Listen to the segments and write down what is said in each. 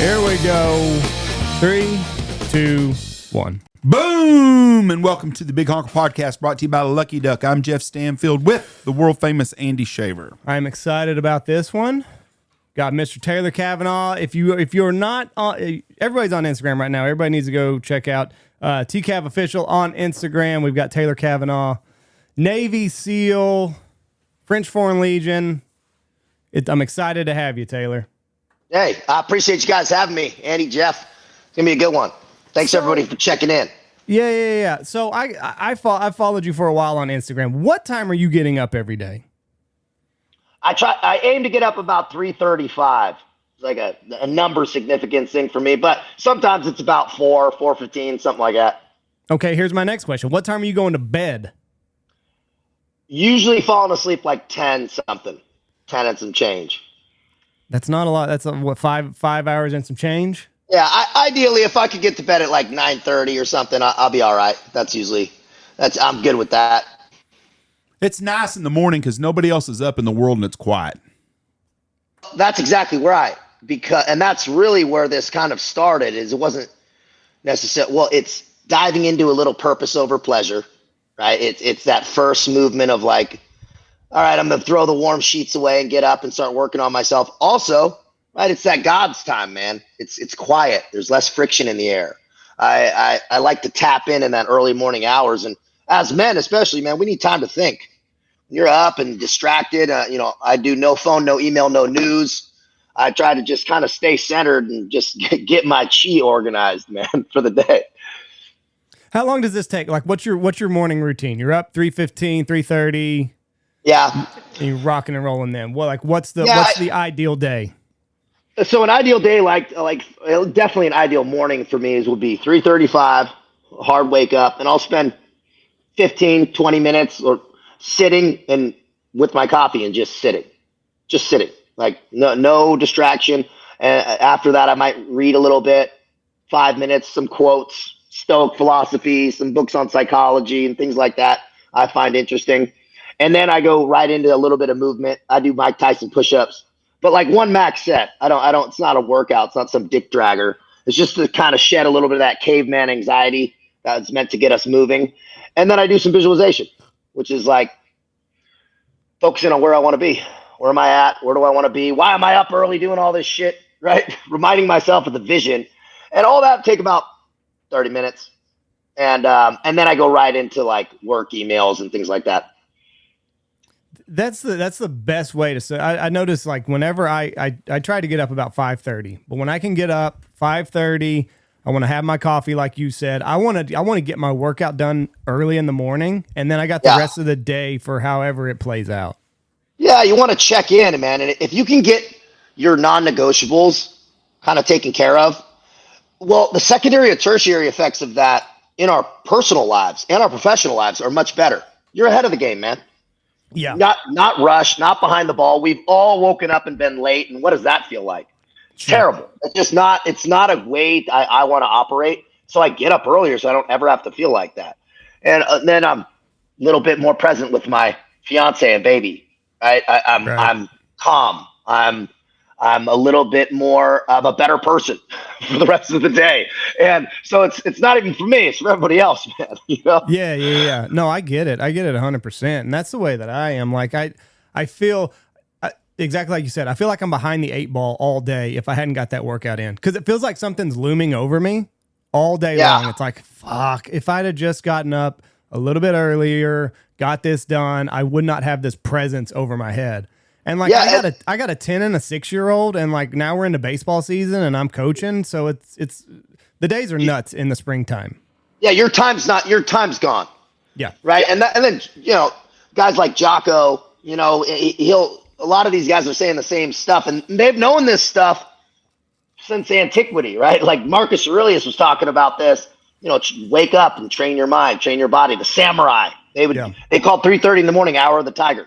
Here we go. 3, 2, 1. Boom! And welcome to the Big Honker Podcast, brought to you by Lucky Duck. I'm Jeff Stanfield with the world famous Andy Shaver. I'm excited about this one. Got Mr. Taylor Cavanaugh. If you're not on, everybody's on Instagram right now. Everybody needs to go check out TCAV Official on Instagram. We've got Taylor Cavanaugh, Navy SEAL, French Foreign Legion. I'm excited to have you, Taylor. Hey, I appreciate you guys having me. Andy, Jeff, it's going to be a good one. Thanks, everybody, for checking in. Yeah. So I followed you for a while on Instagram. What time are you getting up every day? I aim to get up about 3:35. It's like a number significance thing for me, but sometimes it's about 4:15, something like that. Okay, here's my next question. What time are you going to bed? Usually falling asleep like 10 something, 10 and some change. That's not a lot. That's what, five hours and some change? Yeah, ideally, if I could get to bed at like 9:30 or something, I'll be all right. I'm good with that. It's nice in the morning because nobody else is up in the world and it's quiet. That's exactly right. And that's really where this kind of started. It wasn't necessarily, well, it's diving into a little purpose over pleasure, right? It's that first movement of like, all right, I'm going to throw the warm sheets away and get up and start working on myself. Also, right, it's that God's time, man. It's quiet. There's less friction in the air. I like to tap in that early morning hours. And as men, especially, man, we need time to think. You're up and distracted. I do no phone, no email, no news. I try to just kind of stay centered and just get my chi organized, man, for the day. How long does this take? Like, what's your morning routine? You're up 3:15, 3:30. Yeah. And you're rocking and rolling then. What's the ideal day? So an ideal day, like definitely an ideal morning for me would be 3:35, hard wake up, and I'll spend 15, 20 minutes or sitting and with my coffee and just sitting, like no distraction. And after that, I might read a little bit, 5 minutes, some quotes, Stoic philosophy, some books on psychology and things like that I find interesting. And then I go right into a little bit of movement. I do Mike Tyson push-ups, but like one max set. I don't, it's not a workout. It's not some dick dragger. It's just to kind of shed a little bit of that caveman anxiety that's meant to get us moving. And then I do some visualization, which is like focusing on where I want to be. Where am I at? Where do I want to be? Why am I up early doing all this shit? Right? Reminding myself of the vision, and all that take about 30 minutes. And then I go right into like work emails and things like that. That's the best way to say. I notice like whenever I try to get up about 5:30, but when I can get up 5:30, I want to have my coffee, like you said. I want to get my workout done early in the morning, and then I got the rest of the day for however it plays out. Yeah, you want to check in, man. And if you can get your non-negotiables kind of taken care of, well, the secondary or tertiary effects of that in our personal lives and our professional lives are much better. You're ahead of the game, man. Yeah. Not rushed, not behind the ball. We've all woken up and been late, and what does that feel like? Terrible. It's not a way I want to operate. So I get up earlier so I don't ever have to feel like that. And then I'm a little bit more present with my fiance and baby. Right? I'm calm. I'm a little bit more of a better person for the rest of the day. And so it's not even for me, it's for everybody else, man. You know? Yeah. No, I get it. 100%. And that's the way that I am. Like I feel exactly like you said. I feel like I'm behind the 8 ball all day if I hadn't got that workout in, because it feels like something's looming over me all day long. It's like, fuck, if I'd have just gotten up a little bit earlier, got this done, I would not have this presence over my head. And like, I got a 10 and a 6-year-old, and like now we're into baseball season and I'm coaching. So it's the days are nuts in the springtime. Yeah. Your time's gone. Yeah. Right. And then, guys like Jocko, a lot of these guys are saying the same stuff, and they've known this stuff since antiquity, right? Like Marcus Aurelius was talking about this, wake up and train your mind, train your body. The samurai, they called 3:30 in the morning hour of the tiger.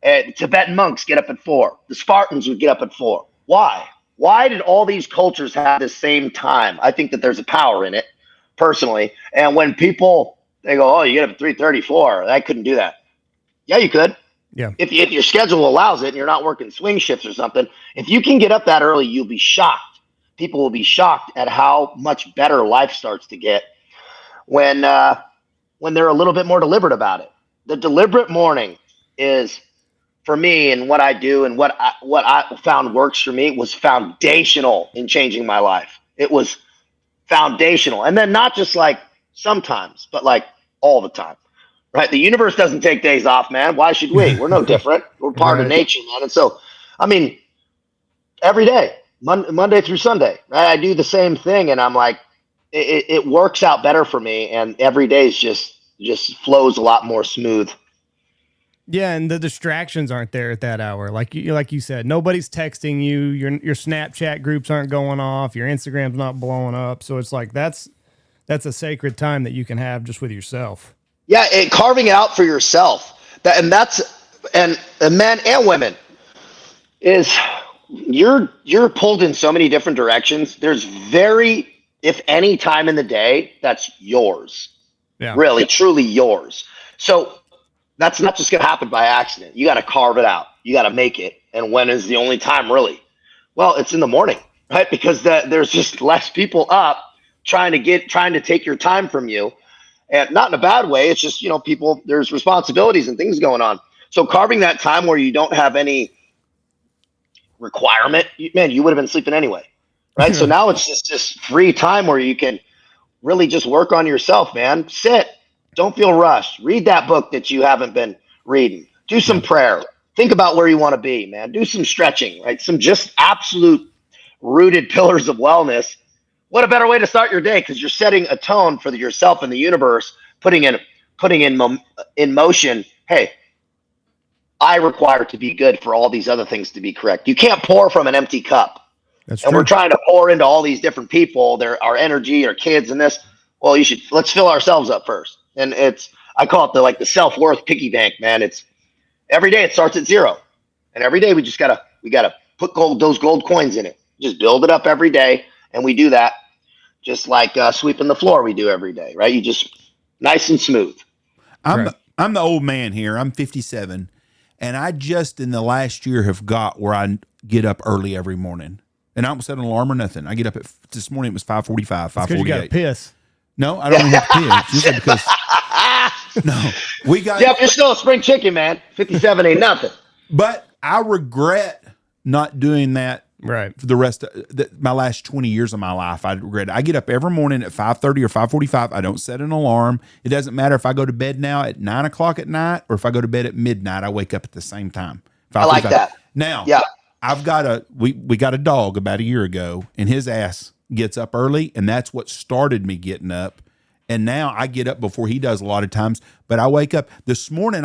And Tibetan monks get up at 4. The Spartans would get up at 4. Why? Why did all these cultures have the same time? I think that there's a power in it, personally. And when people, they go, oh, you get up at 3:34, I couldn't do that. Yeah, you could. Yeah. If your schedule allows it and you're not working swing shifts or something, if you can get up that early, you'll be shocked people will be shocked at how much better life starts to get when they're a little bit more deliberate about it. The deliberate morning is, for me, and what I do and what I found works for me was foundational in changing my life. It was foundational. And then not just like sometimes, but like all the time, right? The universe doesn't take days off, man. Why should we? We're no different. We're part of nature, man. And so, I mean, every day, Monday through Sunday, right? I do the same thing, and I'm like, it works out better for me, and every day is just flows a lot more smooth. Yeah, and the distractions aren't there at that hour. Like you said, nobody's texting you. Your Snapchat groups aren't going off. Your Instagram's not blowing up. So it's like that's a sacred time that you can have just with yourself. Yeah, carving it out for yourself. And men and women is you're pulled in so many different directions. There's very, if any, time in the day that's yours. Yeah. Really, truly yours. So that's not just going to happen by accident. You got to carve it out. You got to make it. And when is the only time, really? Well, it's in the morning, right? Because there's just less people up trying to take your time from you. And not in a bad way. It's just, people, there's responsibilities and things going on. So carving that time where you don't have any requirement, man, you would have been sleeping anyway, right? So now it's just free time where you can really just work on yourself, man. Sit. Don't feel rushed. Read that book that you haven't been reading. Do some prayer. Think about where you want to be, man. Do some stretching, right? Some just absolute rooted pillars of wellness. What a better way to start your day, because you're setting a tone for yourself and the universe, putting in motion, hey, I require to be good for all these other things to be correct. You can't pour from an empty cup. That's true. We're trying to pour into all these different people, our energy, our kids, and this. Well, let's fill ourselves up first. And I call it the self-worth piggy bank, man. It's every day it starts at zero. And every day we gotta put those gold coins in it. Just build it up every day. And we do that just like sweeping the floor we do every day, right? You just nice and smooth. I'm the old man here. I'm 57. And I just in the last year have got where I get up early every morning. And I don't set an alarm or nothing. I get up this morning it was 5:45, 5:48. You got to piss. No, I don't even have to piss. Just because we got. Yeah, you're still a spring chicken, man. 57 ain't nothing. But I regret not doing that. Right. For the rest of my last 20 years of my life, I regret it. I get up every morning at 5:30 or 5:45. I don't set an alarm. It doesn't matter if I go to bed now at 9 o'clock at night or if I go to bed at midnight. I wake up at the same time. I like that. Now, yeah. I've got we got a dog about a year ago, and his ass gets up early, and that's what started me getting up. And now I get up before he does a lot of times, but I wake up this morning.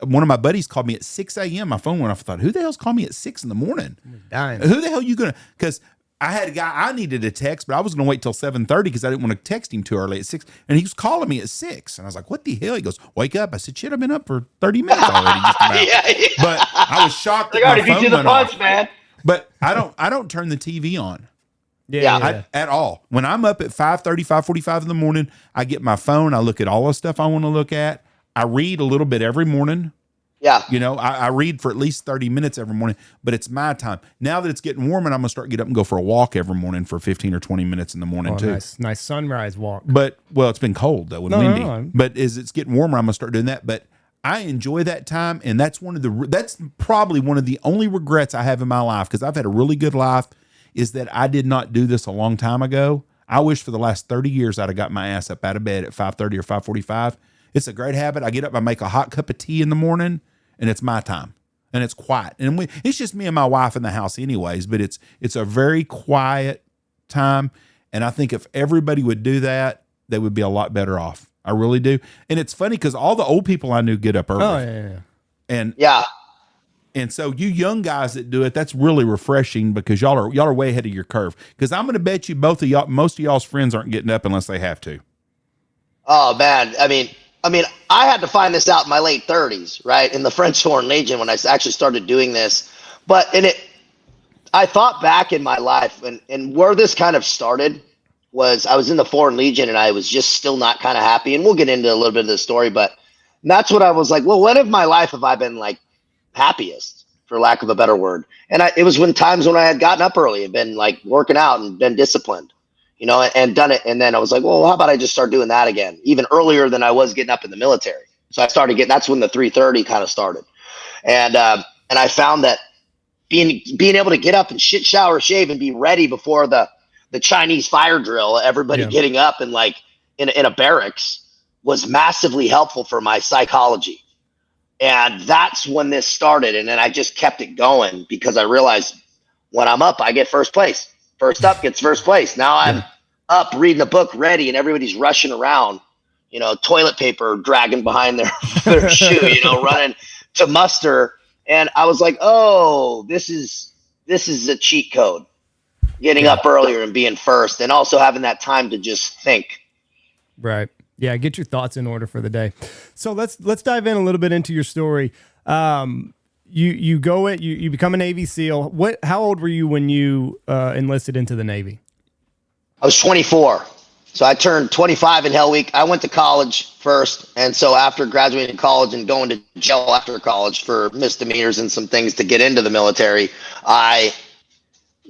One of my buddies called me at 6 a.m. My phone went off. I thought, who the hell's calling me at 6 in the morning? Dying. Who the hell you going to, because I had a guy I needed a text, but I was going to wait till 7:30 because I didn't want to text him too early at 6. And he was calling me at 6. And I was like, what the hell? He goes, wake up. I said, shit, I've been up for 30 minutes already. Just about. Yeah. But I was shocked that my phone went off. Man. But I don't turn the TV on. Yeah. At all. When I'm up at 5:30, 5:45 in the morning, I get my phone. I look at all the stuff I want to look at. I read a little bit every morning. Yeah. I read for at least 30 minutes every morning, but it's my time. Now that it's getting warmer, I'm going to get up and go for a walk every morning for 15 or 20 minutes in the morning too. Nice sunrise walk. But, it's been cold though and windy. No. But as it's getting warmer, I'm going to start doing that. But I enjoy that time. And that's probably one of the only regrets I have in my life, because I've had a really good life, is that I did not do this a long time ago. I wish for the last 30 years I'd have got my ass up out of bed at 5:30 or 5:45. It's a great habit. I get up, I make a hot cup of tea in the morning, and it's my time. And it's quiet. And it's just me and my wife in the house anyways, but it's a very quiet time. And I think if everybody would do that, they would be a lot better off. I really do. And it's funny because all the old people I knew get up early. Oh, yeah. And yeah. And so you young guys that do it, that's really refreshing because y'all are way ahead of your curve. Because I'm going to bet you most of y'all's friends aren't getting up unless they have to. Oh man, I mean, I had to find this out in my late 30s, right, in the French Foreign Legion when I actually started doing this. But I thought back in my life, and where this kind of started was I was in the Foreign Legion and I was just still not kind of happy. And we'll get into a little bit of the story, but that's what I was like. Well, when in my life have I been like happiest? for lack of a better word. And it was when times when I had gotten up early and been like working out and been disciplined, and done it. And then I was like, well, how about I just start doing that again, even earlier than I was getting up in the military. So I started that's when the 3:30 kind of started. And I found that being able to get up and shower, shave, and be ready before the Chinese fire drill, everybody getting up and like in a barracks, was massively helpful for my psychology. And that's when this started. And then I just kept it going because I realized when I'm up, I get first place. First up gets first place. Now I'm up reading a book ready and everybody's rushing around, toilet paper dragging behind their shoe, running to muster. And I was like, oh, this is a cheat code. Getting up earlier and being first, and also having that time to just think. Right. Yeah. Get your thoughts in order for the day. So let's dive in a little bit into your story. You become a Navy SEAL. How old were you when you enlisted into the Navy? I was 24. So I turned 25 in Hell Week. I went to college first. And so after graduating college and going to jail after college for misdemeanors and some things to get into the military, I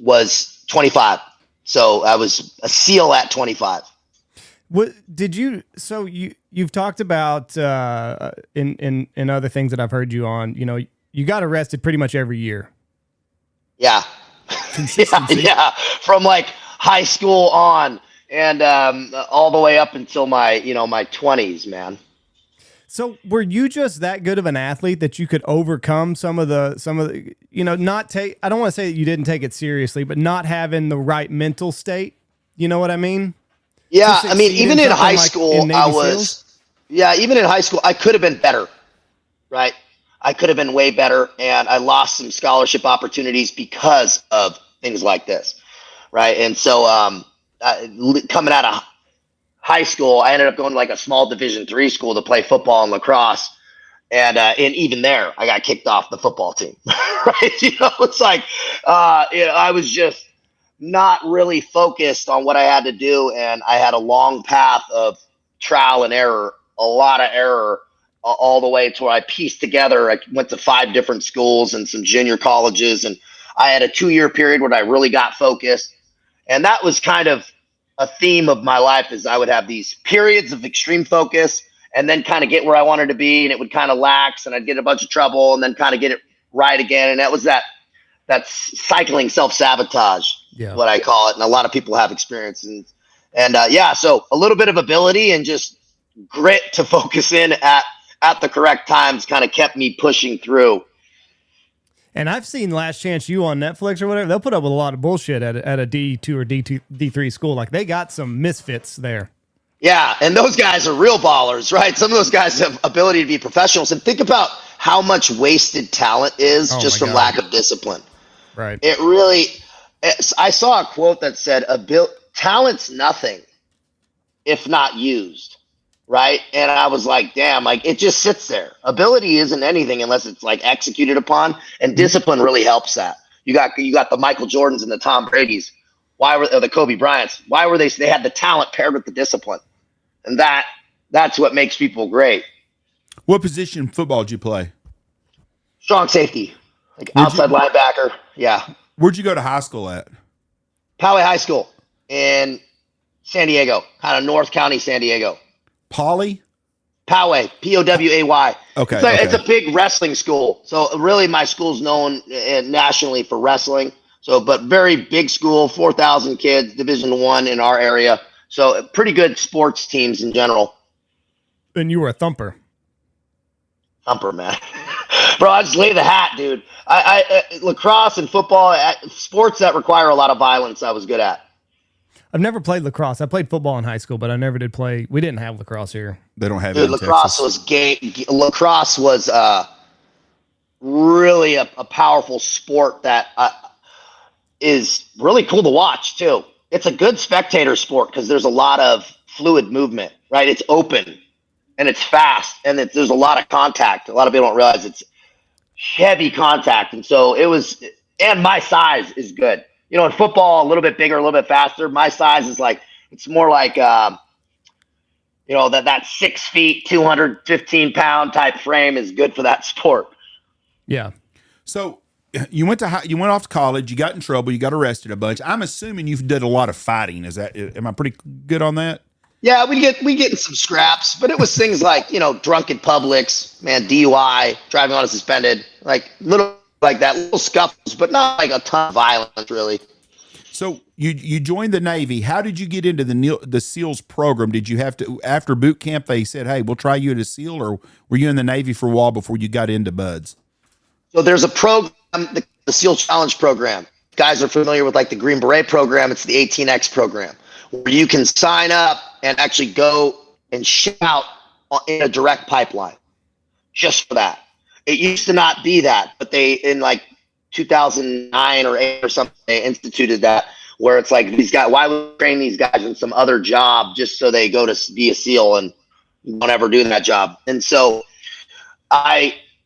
was 25. So I was a SEAL at 25. What did you? So you've talked about in other things that I've heard you on. You got arrested pretty much every year. Yeah, yeah. From like high school on, and all the way up until my 20s, man. So were you just that good of an athlete that you could overcome some of the not take, I don't want to say that you didn't take it seriously, but not having the right mental state? You know what I mean? Yeah. I mean, even in high school, even in high school, I could have been better, right? I could have been way better. And I lost some scholarship opportunities because of things like this. Right. And so, coming out of high school, I ended up going to like a small Division III school to play football and lacrosse. And even there, I got kicked off the football team. Right. It's like, I was just not really focused on what I had to do. And I had a long path of trial and error, a lot of error, all the way to where I pieced together. I went to 5 different schools and some junior colleges. And I had a 2-year period where I really got focused. And that was kind of a theme of my life, is I would have these periods of extreme focus and then kind of get where I wanted to be, and it would kind of lax and I'd get a bunch of trouble and then kind of get it right again. And that was that cycling self-sabotage, what I call it. And a lot of people have experience. And so a little bit of ability and just grit to focus in at the correct times kind of kept me pushing through. And I've seen Last Chance U on Netflix or whatever. They'll put up with a lot of bullshit at a D2 or D3 school. Like, they got some misfits there. Yeah, and those guys are real ballers, right? Some of those guys have ability to be professionals. And think about how much wasted talent is just from lack of discipline. Right. It really – I saw a quote that said, talent's nothing if not used. Right. And I was like, damn, like it just sits there. Ability isn't anything unless it's like executed upon, and discipline really helps that. You got the Michael Jordans and the Tom Brady's. Or the Kobe Bryant's? Why were they had the talent paired with the discipline? And that's what makes people great. What position in football did you play? Strong safety, like outside linebacker. Yeah. Where'd you go to high school at? Poway High School in San Diego, kind of North County, San Diego. Poway, Poway. Okay, It's a big wrestling school. So really my school's known nationally for wrestling. So, but very big school, 4,000 kids, Division I in our area. So pretty good sports teams in general. And you were a thumper. Thumper, man. Bro, I just lay the hat, dude. I lacrosse and football, sports that require a lot of violence, I was good at. I've never played lacrosse. I played football in high school, but I never did play. We didn't have lacrosse here. They don't have it in lacrosse Texas. Lacrosse was really a powerful sport that is really cool to watch too. It's a good spectator sport because there's a lot of fluid movement, right? It's open and it's fast and there's a lot of contact. A lot of people don't realize it's heavy contact. And so and my size is good. In football, a little bit bigger, a little bit faster. My size is like, it's more like, that 6 feet, 215 pound type frame is good for that sport. Yeah. So you went off to college, you got in trouble, you got arrested a bunch. I'm assuming you've did a lot of fighting. Am I pretty good on that? Yeah, we get in some scraps, but it was things like, drunk in Publix, man, DUI, driving on suspended, like little like that, little scuffles, but not like a ton of violence, really. So you joined the Navy. How did you get into the SEALs program? Did you have to, after boot camp, they said, hey, we'll try you as a SEAL, or were you in the Navy for a while before you got into BUD/S? So there's a program, the SEAL Challenge program. Guys are familiar with like the Green Beret program. It's the 18X program, where you can sign up and actually go and ship out in a direct pipeline just for that. It used to not be that, but they, in like 2009 or 8 or something, they instituted that, where it's like, these guys, why would we train these guys in some other job just so they go to be a SEAL and don't ever do that job? And so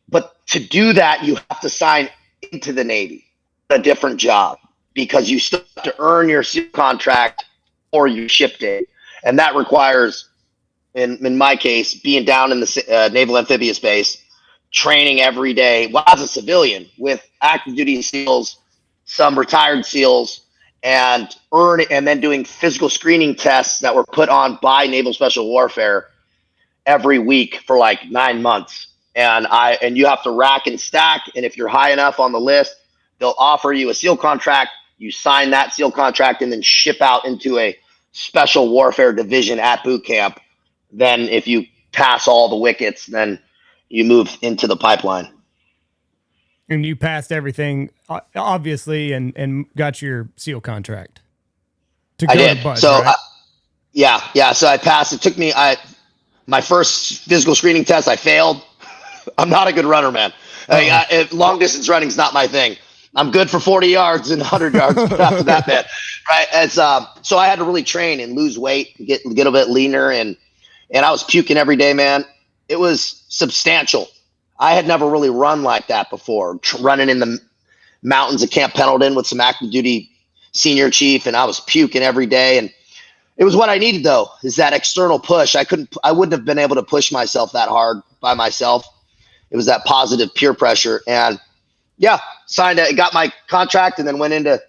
but to do that, you have to sign into the Navy, a different job, because you still have to earn your SEAL contract or your ship date. And that requires, in my case, being down in the Naval Amphibious Base, training every day, well, as a civilian, with active duty SEALs, some retired SEALs, and then doing physical screening tests that were put on by Naval Special Warfare every week for like 9 months. And you have to rack and stack. And if you're high enough on the list, they'll offer you a SEAL contract. You sign that SEAL contract and then ship out into a special warfare division at boot camp. Then if you pass all the wickets, then you move into the pipeline. And you passed everything, obviously, and got your SEAL contract to go to BUD/S, so, right? yeah. So I passed. It took me, my first physical screening test, I failed. I'm not a good runner, man. Long distance running is not my thing. I'm good for 40 yards and 100 yards, but after that, man, right? So I had to really train and lose weight, get a bit leaner, and I was puking every day, man. It was substantial. I had never really run like that before, running in the mountains of Camp Pendleton with some active duty senior chief, and I was puking every day. And it was what I needed, though, is that external push. I wouldn't have been able to push myself that hard by myself. It was that positive peer pressure. And yeah, got my contract, and then went into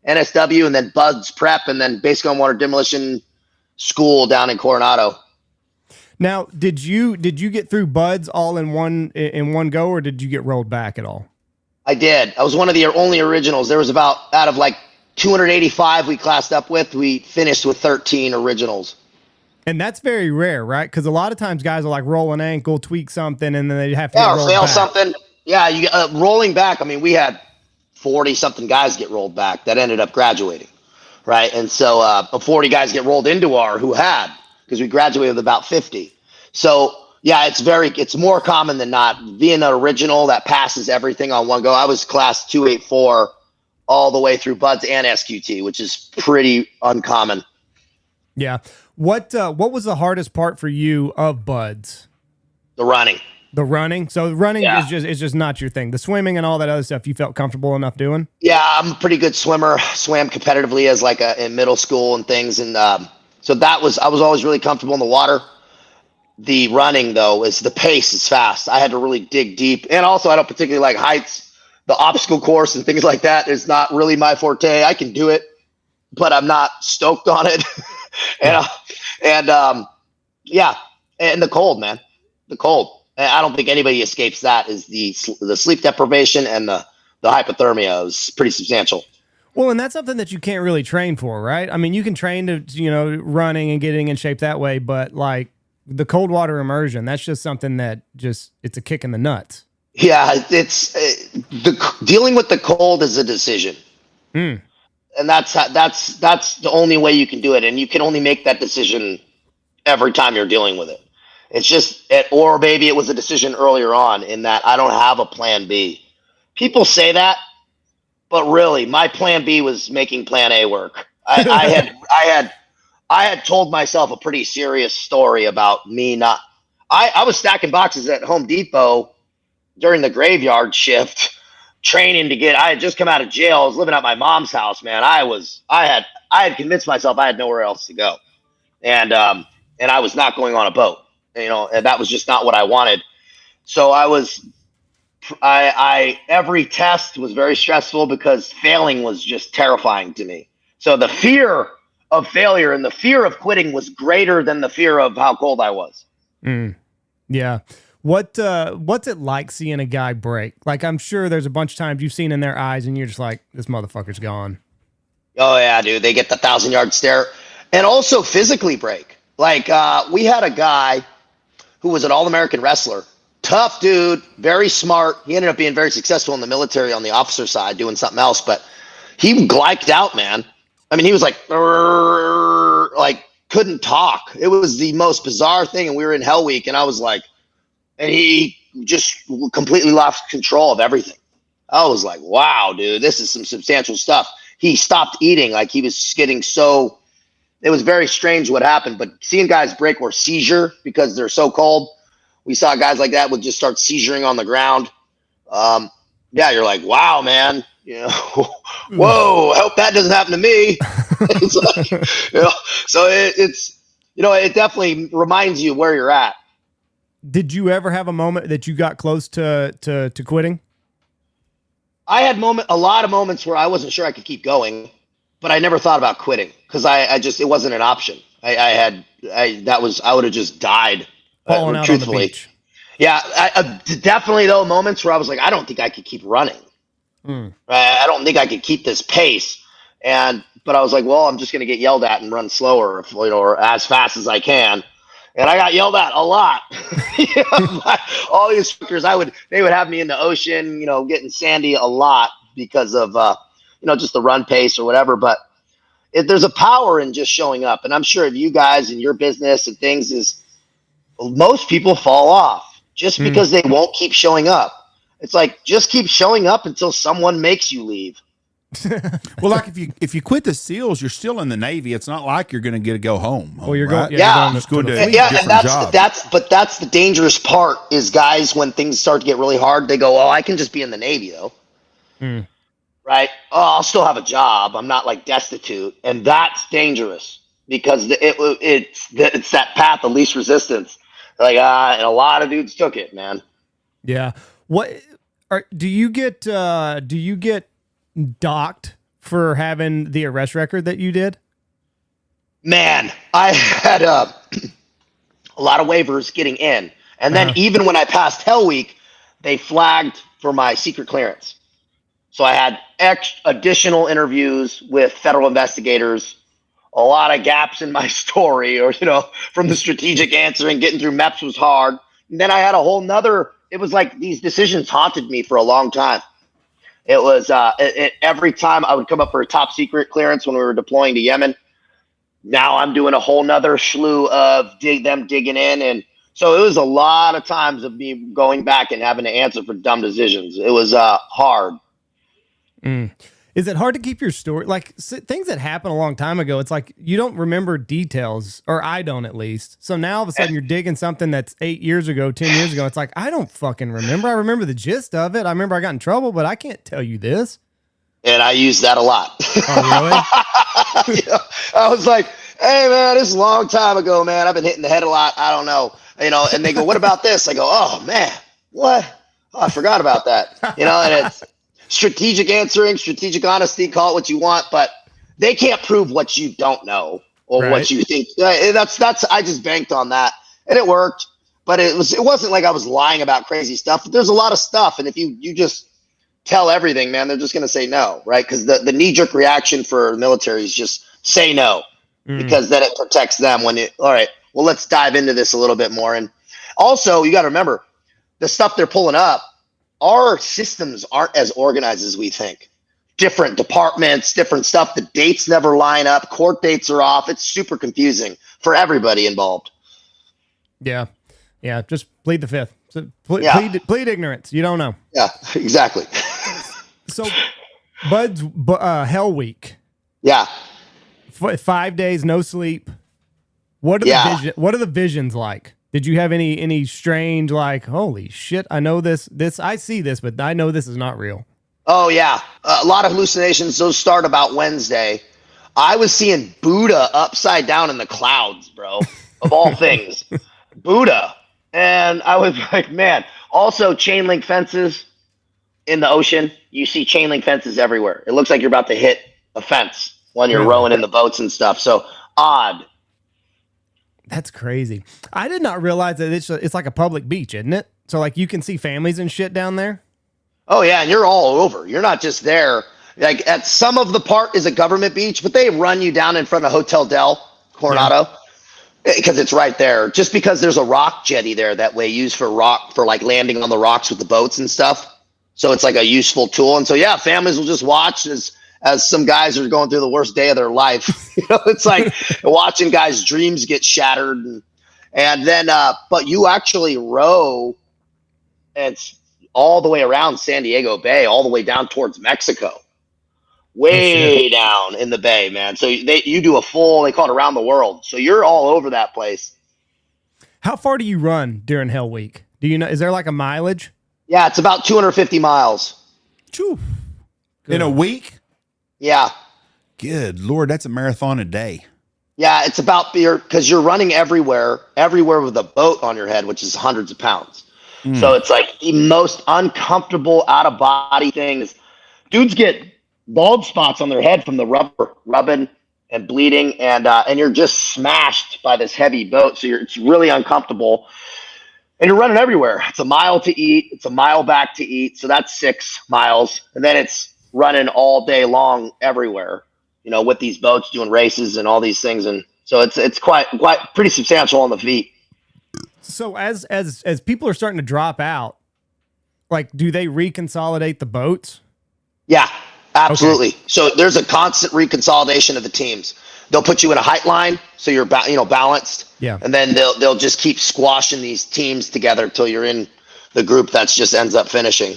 NSW and then BUD/S prep, and then basic on water demolition school down in Coronado. Now, did you get through BUD/S all in one go, or did you get rolled back at all? I did. I was one of the only originals. There was out of like 285 we classed up with, we finished with 13 originals. And that's very rare, right? Because a lot of times guys will like roll an ankle, tweak something, and then they have to or fail back. something. Yeah, you rolling back. I mean, we had 40 something guys get rolled back that ended up graduating, right? And so 40 guys get rolled into because we graduated with about 50. So yeah, it's more common than not being an original that passes everything on one go. I was class 284 all the way through BUD/S and SQT, which is pretty uncommon. Yeah. What was the hardest part for you of BUD/S? The running. The running. So running is just not your thing. The swimming and all that other stuff you felt comfortable enough doing? Yeah, I'm a pretty good swimmer. Swam competitively as like in middle school and things, and so I was always really comfortable in the water. The running, though, is the pace is fast. I had to really dig deep, and also I don't particularly like heights. The obstacle course and things like that is not really my forte. I can do it, but I'm not stoked on it. And the cold, man, the cold. I don't think anybody escapes that. Is the sleep deprivation and the hypothermia is pretty substantial. Well, and that's something that you can't really train for, right? I mean, you can train to, running and getting in shape that way, but like the cold water immersion, that's just something that it's a kick in the nuts. Yeah, it's dealing with the cold is a decision. And that's the only way you can do it. And you can only make that decision every time you're dealing with it. It's just, or maybe it was a decision earlier on in that I don't have a plan B. People say that, but really my plan B was making plan A work. I had told myself a pretty serious story about me I was stacking boxes at Home Depot during the graveyard shift, training I had just come out of jail. I was living at my mom's house, man. I had convinced myself I had nowhere else to go. And I was not going on a boat, and that was just not what I wanted. So I was every test was very stressful because failing was just terrifying to me. So the fear of failure and the fear of quitting was greater than the fear of how cold I was. Yeah. What's it like seeing a guy break? Like, I'm sure there's a bunch of times you've seen in their eyes and you're just like, this motherfucker's gone. Oh yeah, dude. They get the 1,000-yard stare and also physically break. Like, we had a guy who was an All-American wrestler. Tough dude, very smart. He ended up being very successful in the military on the officer side, doing something else, but he glyked out, man. I mean, he was like couldn't talk. It was the most bizarre thing. And we were in Hell Week, and I was like, and he just completely lost control of everything. I was like, wow, dude, this is some substantial stuff. He stopped eating. Like, he was getting so, it was very strange what happened. But seeing guys break or seizure because they're so cold, we saw guys like that would just start seizuring on the ground. Yeah, you're like, wow, man. You know, whoa, I hope that doesn't happen to me. It's like, you know, so it's, you know, it definitely reminds you where you're at. Did you ever have a moment that you got close to quitting? I had a lot of moments where I wasn't sure I could keep going, but I never thought about quitting because I just, it wasn't an option. I would have just died. Falling out on the beach. Yeah, definitely though moments where I was like, I don't think I could keep running. I don't think I could keep this pace. But I was like, well, I'm just going to get yelled at and run slower, or as fast as I can. And I got yelled at a lot. All the instructors, they would have me in the ocean, getting sandy a lot because of, just the run pace or whatever. But there's a power in just showing up. And I'm sure if you guys in your business and things is most people fall off just because they won't keep showing up. It's like, just keep showing up until someone makes you leave. Well, like if you quit the SEALs, you're still in the Navy. It's not like you're going to get to go home. Well, you're right? going, yeah, you're going to and that's the dangerous part is guys, when things start to get really hard, they go, oh, I can just be in the Navy though. Right? Oh, I'll still have a job. I'm not like destitute. And that's dangerous because it's that path of least resistance. Like, and a lot of dudes took it, man. Yeah. Do you get docked for having the arrest record that you did? Man, I had a lot of waivers getting in. And then even when I passed Hell Week, they flagged for my secret clearance. So I had additional interviews with federal investigators, a lot of gaps in my story, or, from the strategic answering, getting through MEPS was hard. And then I had a whole nother, it was like these decisions haunted me for a long time. It was every time I would come up for a top secret clearance when we were deploying to Yemen. Now I'm doing a whole nother slew of them digging in. And so it was a lot of times of me going back and having to answer for dumb decisions. It was hard. Is it hard to keep your story? Like things that happened a long time ago, it's like you don't remember details, or I don't at least. So now all of a sudden you're digging something that's 8 years ago, 10 years ago. It's like, I don't fucking remember. I remember the gist of it. I remember I got in trouble, but I can't tell you this. And I use that a lot. Oh, really? I was like, hey, man, this is a long time ago, man. I've been hitting the head a lot. I don't know. And they go, what about this? I go, oh, man, what? Oh, I forgot about that. And it's strategic answering, strategic honesty, call it what you want, but they can't prove what you don't know or what you think. That's I just banked on that, and it worked. But it wasn't like I was lying about crazy stuff. There's a lot of stuff, and if you just tell everything, man, they're just going to say no, right? Because the knee-jerk reaction for the military is just say no, because then it protects them. All right, well, let's dive into this a little bit more. And also, you got to remember, the stuff they're pulling up, our systems aren't as organized as we think. Different departments, different stuff. The dates never line up. Court dates are off. It's super confusing for everybody involved. Yeah. Yeah. Just plead the fifth. So plead ignorance. You don't know. Yeah, exactly. So Bud's Hell Week. Yeah. 5 days, no sleep. What are the visions like? Did you have any strange, like, holy shit, I know this, I see this, but I know this is not real? Oh, yeah. A lot of hallucinations. Those start about Wednesday. I was seeing Buddha upside down in the clouds, bro, of all things. Buddha. And I was like, man, Also, chain link fences in the ocean. You see chain link fences everywhere. It looks like you're about to hit a fence when you're rowing in the boats and stuff. So odd. That's crazy. I did not realize that it's like a public beach, isn't it? So like you can see families and shit down there. Oh yeah, and you're all over. You're not just there. Like at some of the part is a government beach, but they run you down in front of Hotel Del Coronado because it's right there. Just because there's a rock jetty there that way used for like landing on the rocks with the boats and stuff. So it's like a useful tool. And so yeah, families will just watch as some guys are going through the worst day of their life. It's like watching guys' dreams get shattered, and then but you actually row, and it's all the way around San Diego Bay, all the way down towards Mexico, way down in the bay, man. So you do a full, they call it around the world. So you're all over that place. How far do you run during Hell Week? Do you know? Is there like a mileage? Yeah, it's about 250 miles. Choo. In a week? Yeah. Good Lord, that's a marathon a day. Yeah, it's about because you're running everywhere with a boat on your head, which is hundreds of pounds. So it's like the most uncomfortable out of body things. Dudes get bald spots on their head from the rubbing and bleeding, and you're just smashed by this heavy boat. So it's really uncomfortable, and you're running everywhere. It's a mile to eat. It's a mile back to eat. So that's 6 miles, and then it's running all day long everywhere. With these boats doing races and all these things, and so it's quite pretty substantial on the feet. So as people are starting to drop out, like, do they reconsolidate the boats? Yeah, absolutely. Okay. So there's a constant reconsolidation of the teams. They'll put you in a height line so you're balanced. Yeah. And then they'll just keep squashing these teams together until you're in the group that's just ends up finishing.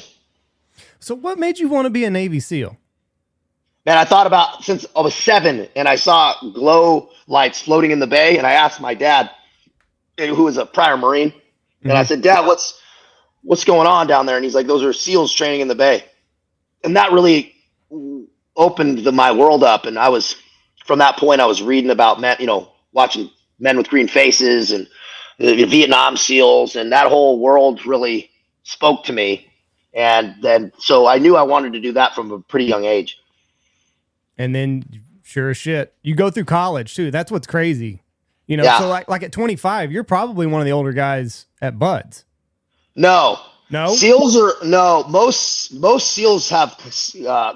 So what made you want to be a Navy SEAL? Man, I thought about since I was 7 and I saw glow lights floating in the bay, and I asked my dad, who was a prior Marine, and I said, Dad, what's going on down there? And he's like, those are SEALs training in the bay. And that really opened my world up. And from that point, I was reading about men, watching Men with Green Faces and the Vietnam SEALs, and that whole world really spoke to me. And then, so I knew I wanted to do that from a pretty young age. And then, sure as shit, you go through college too. That's what's crazy. So like at 25, you're probably one of the older guys at Buds. No. SEALs most SEALs have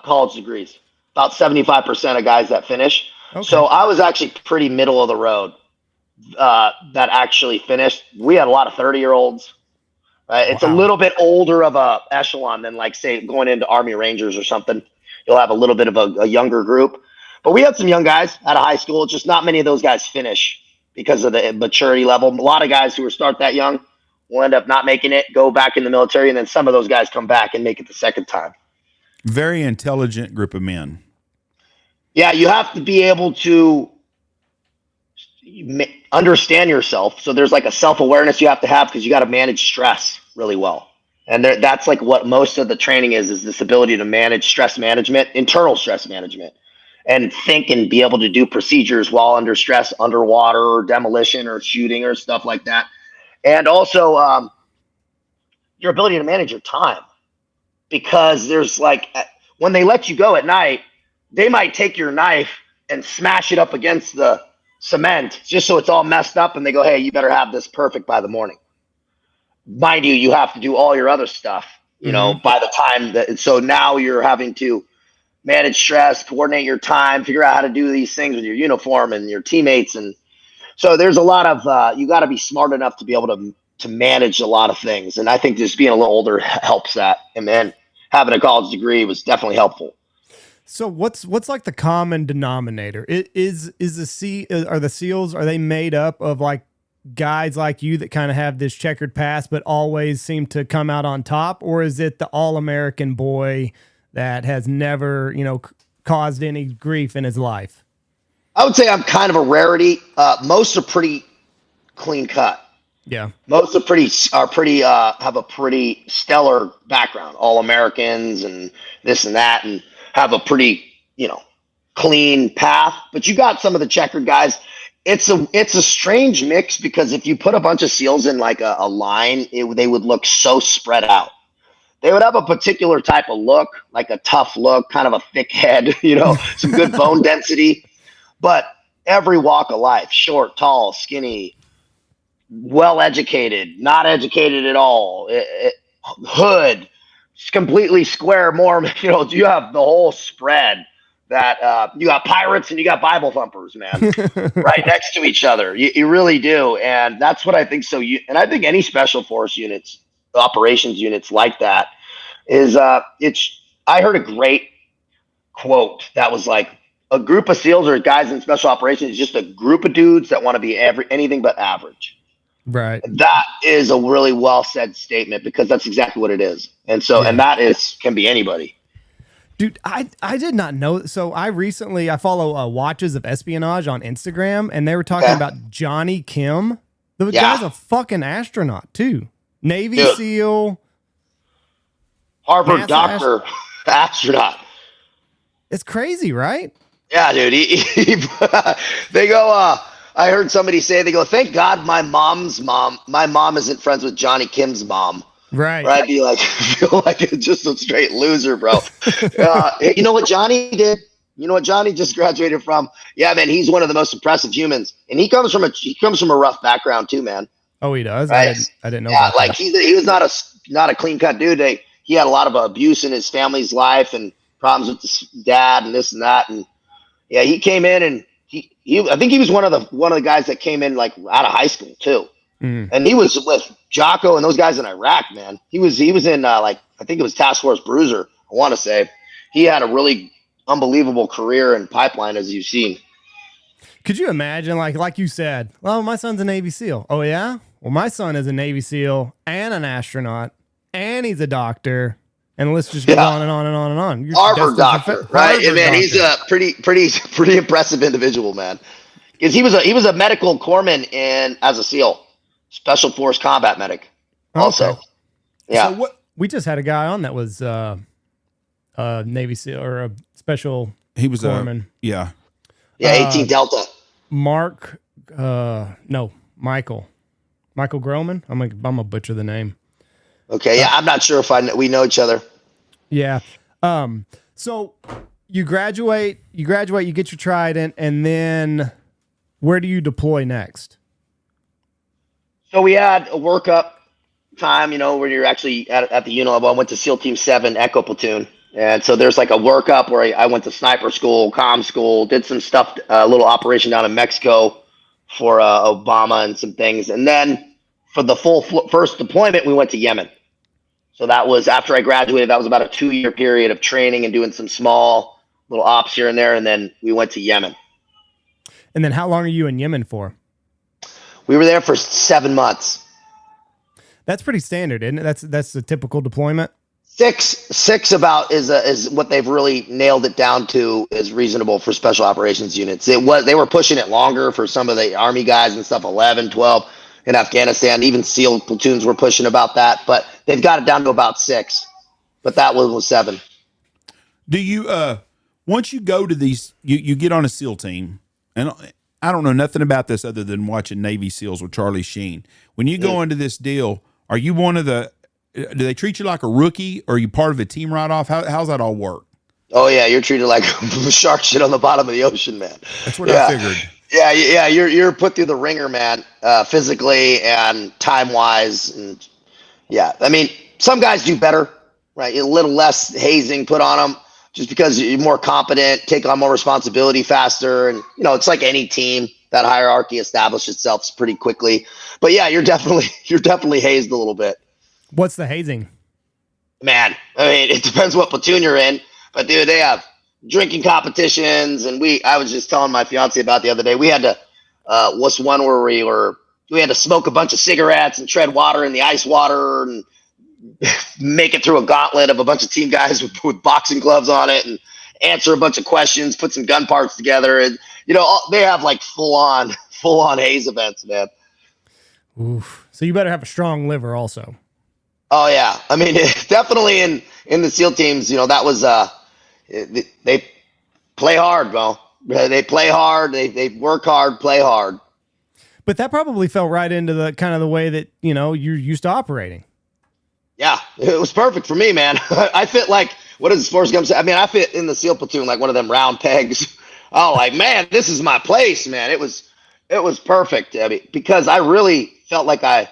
college degrees. About 75% of guys that finish. Okay. So I was actually pretty middle of the road that actually finished. We had a lot of 30-year-olds. It's a little bit older of a echelon than, like, say, going into Army Rangers or something. You'll have a little bit of a younger group. But we had some young guys out of high school. Just not many of those guys finish because of the maturity level. A lot of guys who start that young will end up not making it, go back in the military, and then some of those guys come back and make it the second time. Very intelligent group of men. Yeah, you have to be able to understand yourself. So there's like a self-awareness you have to have because you got to manage stress really well. And that's like what most of the training is this ability to manage stress management, internal stress management, and think and be able to do procedures while under stress, underwater, or demolition or shooting or stuff like that. And also your ability to manage your time, because there's like, when they let you go at night, they might take your knife and smash it up against the cement just so it's all messed up. And they go, hey, you better have this perfect by the morning. Mind you, you have to do all your other stuff, by the time so now you're having to manage stress, coordinate your time, figure out how to do these things with your uniform and your teammates. And so there's a lot of, you got to be smart enough to be able to manage a lot of things. And I think just being a little older helps that. And then having a college degree was definitely helpful. So what's like the common denominator? Are the SEALs, are they made up of like guys like you that kind of have this checkered past, but always seem to come out on top? Or is it the all-American boy that has never, caused any grief in his life? I would say I'm kind of a rarity. Most are pretty clean cut. Yeah. Most have a pretty stellar background, all Americans and this and that, and have a pretty, clean path. But you got some of the checkered guys. it's a strange mix because if you put a bunch of SEALs in like a line, they would look so spread out. They would have a particular type of look, like a tough look, kind of a thick head, some good bone density. But every walk of life, short, tall, skinny, well educated, not educated at all, hood, completely square Mormon, you have the whole spread that you got pirates and you got Bible thumpers, man, right next to each other. You really do. And that's what I think. And I think any special force units, operations units like that is, I heard a great quote that was like, a group of SEALs or guys in special operations is just a group of dudes that want to be anything but average. Right. That is a really well said statement because that's exactly what it is. And so, and that can be anybody. Dude, I did not know. So I follow Watches of Espionage on Instagram, and they were talking about Johnny Kim. The guy's a fucking astronaut too. Navy SEAL. Harvard doctor, astronaut. It's crazy, right? Yeah, dude. They go, I heard somebody say, they go, thank God my mom isn't friends with Johnny Kim's mom. Right. I'd be like, feel like just a straight loser, bro. You know what Johnny did? You know what Johnny just graduated from? Yeah, man, he's one of the most impressive humans. And he comes from a rough background too, man. Oh, he does? Right? I didn't know about like that. He was not a clean cut dude. He had a lot of abuse in his family's life and problems with his dad and this and that. And yeah, he came in and I think he was one of the guys that came in like out of high school too. And he was with Jocko and those guys in Iraq, man. He was in I think it was Task Force Bruiser. I want to say he had a really unbelievable career and pipeline, as you've seen. Could you imagine, like you said, well, my son's a Navy SEAL. Oh yeah? Well, my son is a Navy SEAL and an astronaut, and he's a doctor. And let's just go on and on and on and on. Harvard doctor, right? And man, he's a pretty impressive individual, man. Because he was a medical corpsman as a SEAL. Special Force Combat Medic. Also, okay. Yeah. So we just had a guy on that was Navy SEAL or a special. He was corpsman. Yeah, 18 Delta. Michael Groman. I'm gonna butcher the name. Okay, yeah, I'm not sure if we know each other. Yeah. So you graduate, you get your Trident, and then where do you deploy next? So we had a workup time, where you're actually at the unit level. I went to SEAL Team 7 Echo Platoon. And so there's like a workup where I went to sniper school, comm school, did some stuff, a little operation down in Mexico for Obama and some things. And then for the first deployment, we went to Yemen. So that was after I graduated. That was about a 2-year period of training and doing some small little ops here and there. And then we went to Yemen. And then how long are you in Yemen for? We were there for 7 months. That's pretty standard, isn't it? That's a typical deployment. Six about is what they've really nailed it down to is reasonable for special operations units. They were pushing it longer for some of the Army guys and stuff, 11, 12 in Afghanistan. Even SEAL platoons were pushing about that, but they've got it down to about 6. But that one was 7. Do you once you go to these, you get on a SEAL team, and I don't know nothing about this other than watching Navy SEALs with Charlie Sheen. When you go into this deal, are you one of the? Do they treat you like a rookie, or are you part of a team right off? How's that all work? Oh yeah, you're treated like shark shit on the bottom of the ocean, man. That's what I figured. Yeah. You're put through the ringer, man, physically and time wise, and yeah. I mean, some guys do better, right? A little less hazing put on them, just because you're more competent, take on more responsibility faster, and it's like any team. That hierarchy establishes itself pretty quickly. But yeah, you're definitely hazed a little bit. What's the hazing? Man, I mean, it depends what platoon you're in. But dude, they have drinking competitions, and I was just telling my fiance about the other day. We had to, what's one where we had to smoke a bunch of cigarettes and tread water in the ice water and make it through a gauntlet of a bunch of team guys with boxing gloves on it and answer a bunch of questions, put some gun parts together, and they have like full on haze events, man. Oof. So you better have a strong liver also. Oh yeah, I mean definitely in the SEAL teams, that was they play hard, bro. They play hard. They work hard, play hard. But that probably fell right into the kind of the way that, you're used to operating. Yeah, it was perfect for me, man. I fit like, what does Forrest Gump say? I mean, I fit in the SEAL platoon like one of them round pegs. Oh, like, man, this is my place, man. It was perfect. I mean, because I really felt like I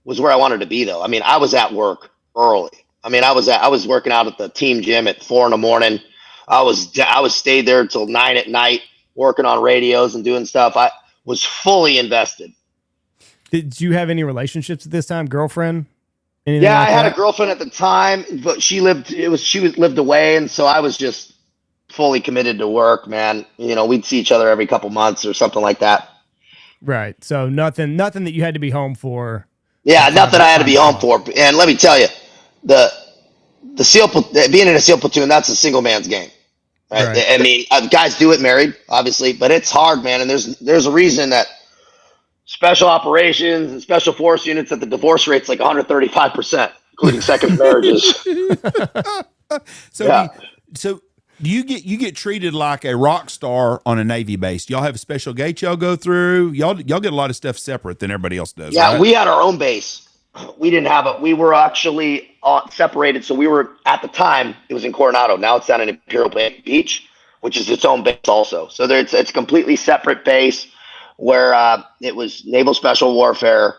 was where I wanted to be, though. I mean, I was at work early. I mean, I was working out at the team gym at 4 a.m. I was stayed there till 9 p.m. working on radios and doing stuff. I was fully invested. Did you have any relationships at this time? Girlfriend? Yeah, I had a girlfriend at the time, but she lived away, and so I was just fully committed to work, man. We'd see each other every couple months or something like that. Right. So nothing that you had to be home for. Yeah, nothing I had to be home for. And let me tell you, the being in a SEAL platoon, that's a single man's game. Right? I mean, guys do it married, obviously, but it's hard, man. And there's a reason that special operations and special force units that the divorce rate's like 135%, including second marriages. So you get treated like a rock star on a Navy base. Y'all have a special gate y'all go through. Y'all get a lot of stuff separate than everybody else does. Yeah, right? We had our own base. We didn't have it. We were actually separated. So we were, at the time, it was in Coronado. Now it's down in Imperial Beach, which is its own base also. So it's a completely separate base where it was Naval Special Warfare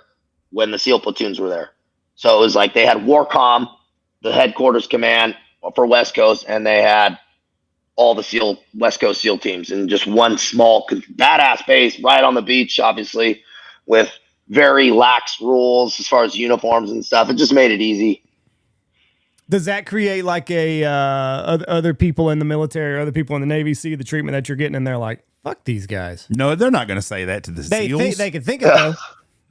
when the SEAL platoons were there. So it was like they had WARCOM, the headquarters command for West Coast, and they had all the West Coast SEAL teams in just one small, badass base right on the beach, obviously, with very lax rules as far as uniforms and stuff. It just made it easy. Does that create like other people in the military or other people in the Navy see the treatment that you're getting and they're like, fuck these guys? No, they're not going to say that to the SEALs. They can think it though.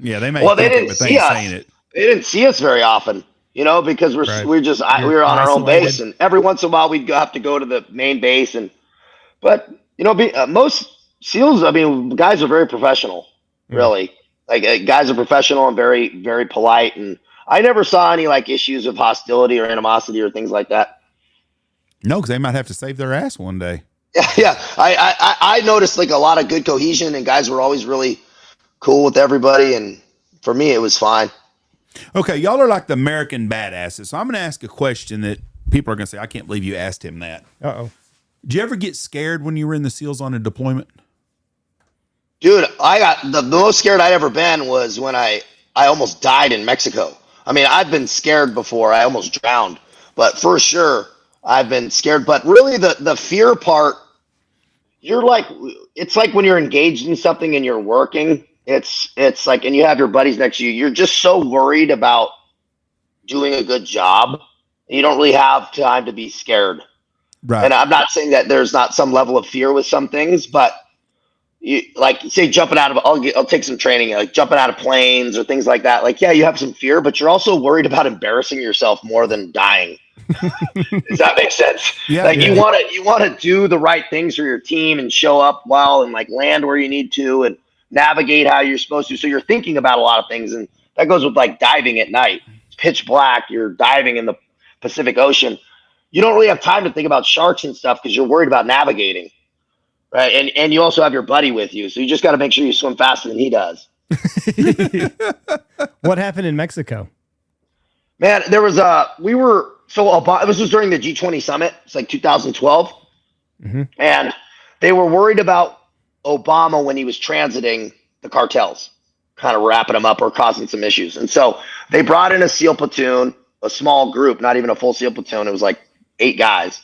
Yeah, they may. Well, they didn't see us. They didn't see us very often, because we were on our own base, and every once in a while we'd have to go to the main base. But most SEALs, I mean, guys are very professional, really. Like guys are professional and very, very polite, and I never saw any like issues of hostility or animosity or things like that. No, because they might have to save their ass one day. Yeah. I noticed like a lot of good cohesion, and guys were always really cool with everybody, and for me it was fine. Okay, y'all are like the American badasses. So I'm going to ask a question that people are going to say, I can't believe you asked him that. Uh-oh. Did you ever get scared when you were in the SEALs on a deployment? Dude, I got the most scared I'd ever been was when I almost died in Mexico. I mean, I've been scared before. I almost drowned. But for sure, I've been scared. But really, the fear part, it's like when you're engaged in something and you're working, it's like, and you have your buddies next to you, you're just so worried about doing a good job. You don't really have time to be scared. Right. And I'm not saying that there's not some level of fear with some things, but you like say jumping out of I'll take some training, like jumping out of planes or things like that. Like, yeah, you have some fear, but you're also worried about embarrassing yourself more than dying. Does that make sense? Yeah. Like you want to do the right things for your team and show up well and like land where you need to and navigate how you're supposed to. So you're thinking about a lot of things, and that goes with like diving at night. It's pitch black. You're diving in the Pacific Ocean. You don't really have time to think about sharks and stuff because you're worried about navigating. Right. And you also have your buddy with you. So you just got to make sure you swim faster than he does. What happened in Mexico? Man, there was this was during the G20 summit. It's like 2012. Mm-hmm. And they were worried about Obama when he was transiting the cartels, kind of wrapping them up or causing some issues. And so they brought in a SEAL platoon, a small group, not even a full SEAL platoon. It was like 8 guys,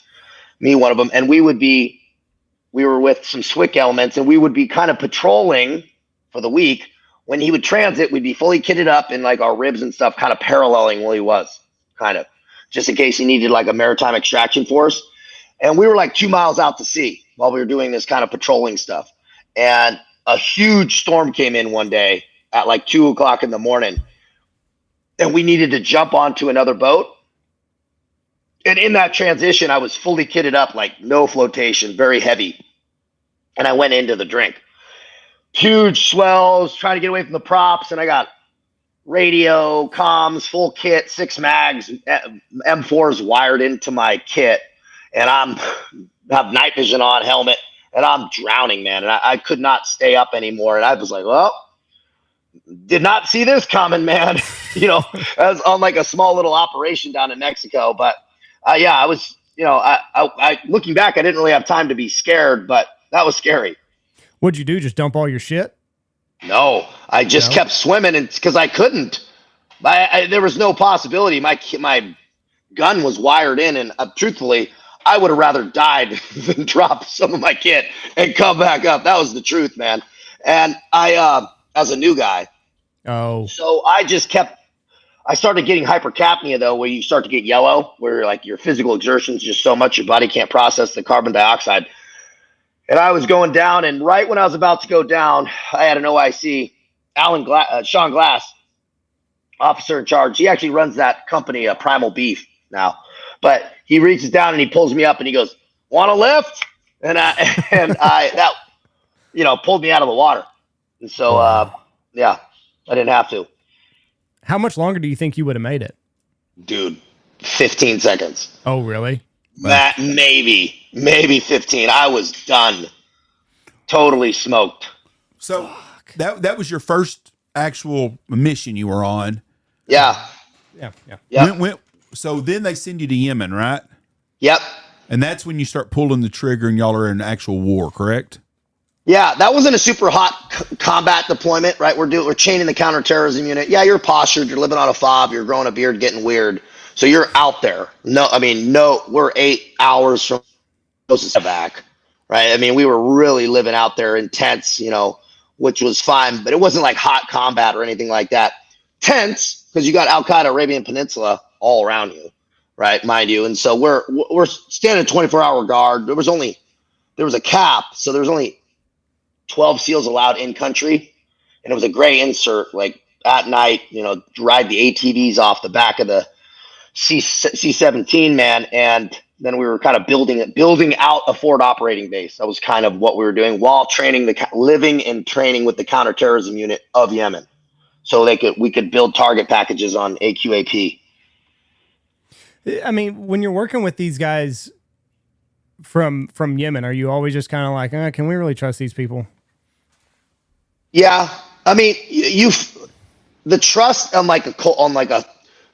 me, one of them. And we were with some SWIC elements, and we would be kind of patrolling for the week. When he would transit, we'd be fully kitted up in like our ribs and stuff, kind of paralleling where he was, kind of, just in case he needed like a maritime extraction force. And we were like 2 miles out to sea while we were doing this kind of patrolling stuff. And a huge storm came in one day at like 2:00 in the morning, and we needed to jump onto another boat. And in that transition, I was fully kitted up, like no flotation, very heavy. And I went into the drink. Huge swells, trying to get away from the props. And I got radio, comms, full kit, 6 mags, M4s wired into my kit. And have night vision on, helmet. and I'm drowning, man. And I could not stay up anymore. And I was like, well, did not see this coming, man. I was on like a small little operation down in Mexico. But yeah, I was, I looking back, I didn't really have time to be scared, but that was scary. What'd you do? Just dump all your shit? No, I just kept swimming, and because I couldn't. There was no possibility. My gun was wired in, and truthfully, I would have rather died than drop some of my kit and come back up. That was the truth, man. And I, as a new guy, so I started getting hypercapnia, though, where you start to get yellow, where like your physical exertion is just so much your body can't process the carbon dioxide. And I was going down, and right when I was about to go down, I had an OIC, Sean Glass, officer in charge. He actually runs that company, Primal Beef now. But he reaches down and he pulls me up and he goes, "Want a lift?" And that pulled me out of the water. And so, yeah, I didn't have to. How much longer do you think you would have made it? Dude, 15 seconds. Oh, really? That maybe 15. I was done. Totally smoked. So that was your first actual mission you were on. Yeah. So then they send you to Yemen, right? Yep. And that's when you start pulling the trigger and y'all are in actual war, correct? Yeah, that wasn't a super hot combat deployment, right? We're chaining the counterterrorism unit. Yeah, you're postured, you're living on a fob, you're growing a beard, getting weird. So you're out there. We're 8 hours from back, right? I mean, we were really living out there intense, which was fine, but it wasn't like hot combat or anything like that. Tense, because you got Al-Qaeda, Arabian Peninsula all around you, right? Mind you. And so we're standing 24-hour guard. There was a cap, so there was only 12 SEALs allowed in country, and it was a gray insert, like at night, ride the ATVs off the back of the C-17, man. And then we were kind of building out a forward operating base. That was kind of what we were doing while living and training with the counterterrorism unit of Yemen. So we could build target packages on AQAP. I mean, when you're working with these guys from Yemen, are you always just kind of like, can we really trust these people? Yeah. I mean, the trust on like a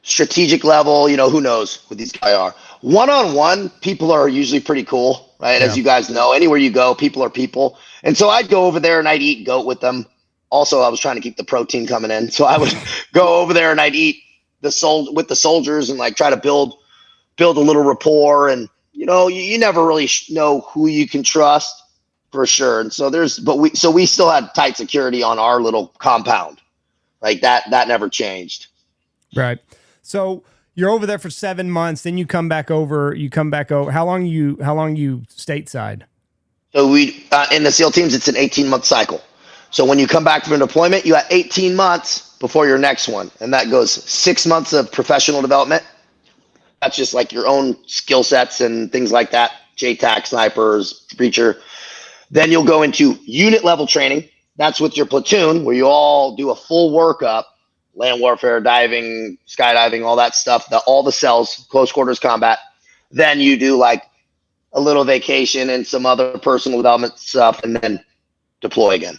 strategic level, who knows what these guys are. One-on-one, people are usually pretty cool, right? Yeah. As you guys know, anywhere you go, people are people. And so I'd go over there and I'd eat goat with them. Also, I was trying to keep the protein coming in. So I would go over there and I'd eat with the soldiers and like try to build a little rapport. And, you never really know who you can trust for sure. And so we still had tight security on our little compound. Like that never changed. Right. So you're over there for 7 months, then you come back over. How long you stateside? So we in the SEAL teams, it's an 18-month cycle. So when you come back from a deployment, you got 18 months before your next one. And that goes 6 months of professional development. That's just like your own skill sets and things like that. JTAC, snipers, breacher. Then you'll go into unit level training. That's with your platoon, where you all do a full workup. Land warfare, diving, skydiving, all that stuff, all the cells, close quarters combat. Then you do like a little vacation and some other personal development stuff, and then deploy again.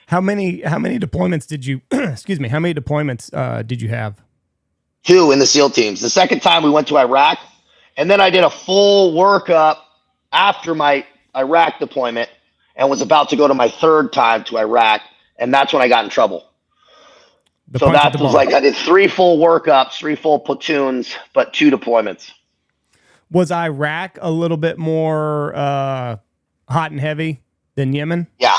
How many deployments did you, how many deployments did you have? 2 in the SEAL teams. The second time we went to Iraq, and then I did a full workup after my Iraq deployment and was about to go to my third time to Iraq, and that's when I got in trouble. So that was like I did 3 full workups, 3 full platoons, but 2 deployments. Was Iraq a little bit more hot and heavy than Yemen? Yeah.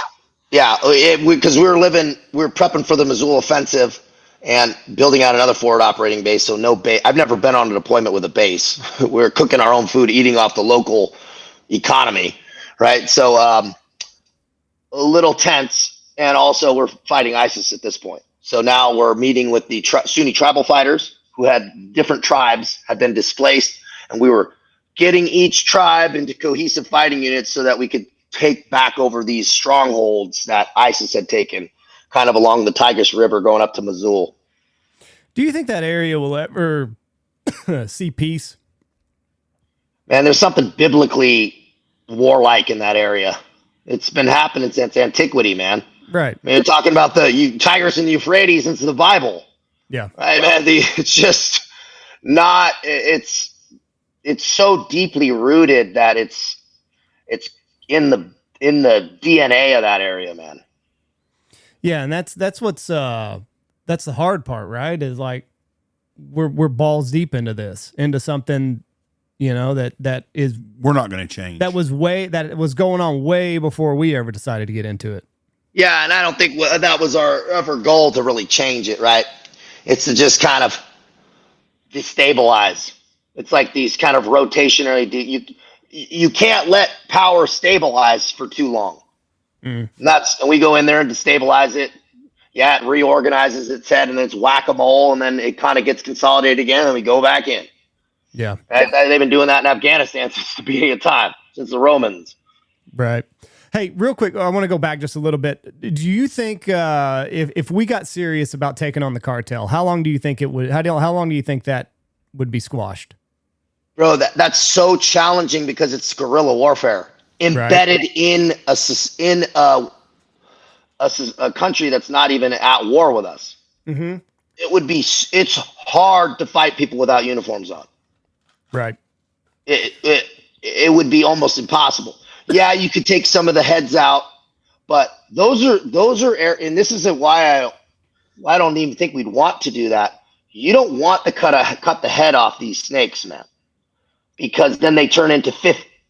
Because we were prepping for the Mosul offensive and building out another forward operating base. So no base. I've never been on a deployment with a base. We're cooking our own food, eating off the local economy, right? So a little tense, and also we're fighting ISIS at this point. So now we're meeting with the Sunni tribal fighters who had different tribes, had been displaced, and we were getting each tribe into cohesive fighting units so that we could take back over these strongholds that ISIS had taken, kind of along the Tigris River going up to Mosul. Do you think that area will ever see peace? Man, there's something biblically warlike in that area. It's been happening since antiquity, man. Right. I mean, you're talking about the Tigris and the Euphrates into the Bible. Yeah. Right, man. It's just not. It's so deeply rooted that it's in the DNA of that area, man. Yeah, and that's what's that's the hard part, right? Is like we're balls deep into this, into something, you know, that is we're not going to change. That was going on way before we ever decided to get into it. Yeah, and I don't think that was our ever goal to really change it, right? It's to just kind of destabilize. It's like these kind of rotationary. You can't let power stabilize for too long. And we go in there and destabilize it. Yeah, it reorganizes its head and it's whack-a-mole, and then it kind of gets consolidated again, and we go back in. Yeah, they've been doing that in Afghanistan since the beginning of time, since the Romans. Right. Hey, real quick, I want to go back just a little bit. Do you think if we got serious about taking on the cartel, how long do you think it would? How long do you think that would be squashed? Bro, that's so challenging because it's guerrilla warfare embedded in a country that's not even at war with us. Mm-hmm. It's hard to fight people without uniforms on. Right. It would be almost impossible. Yeah, you could take some of the heads out, but those are, and this isn't why I don't even think we'd want to do that. You don't want to cut the head off these snakes, man, because then they turn into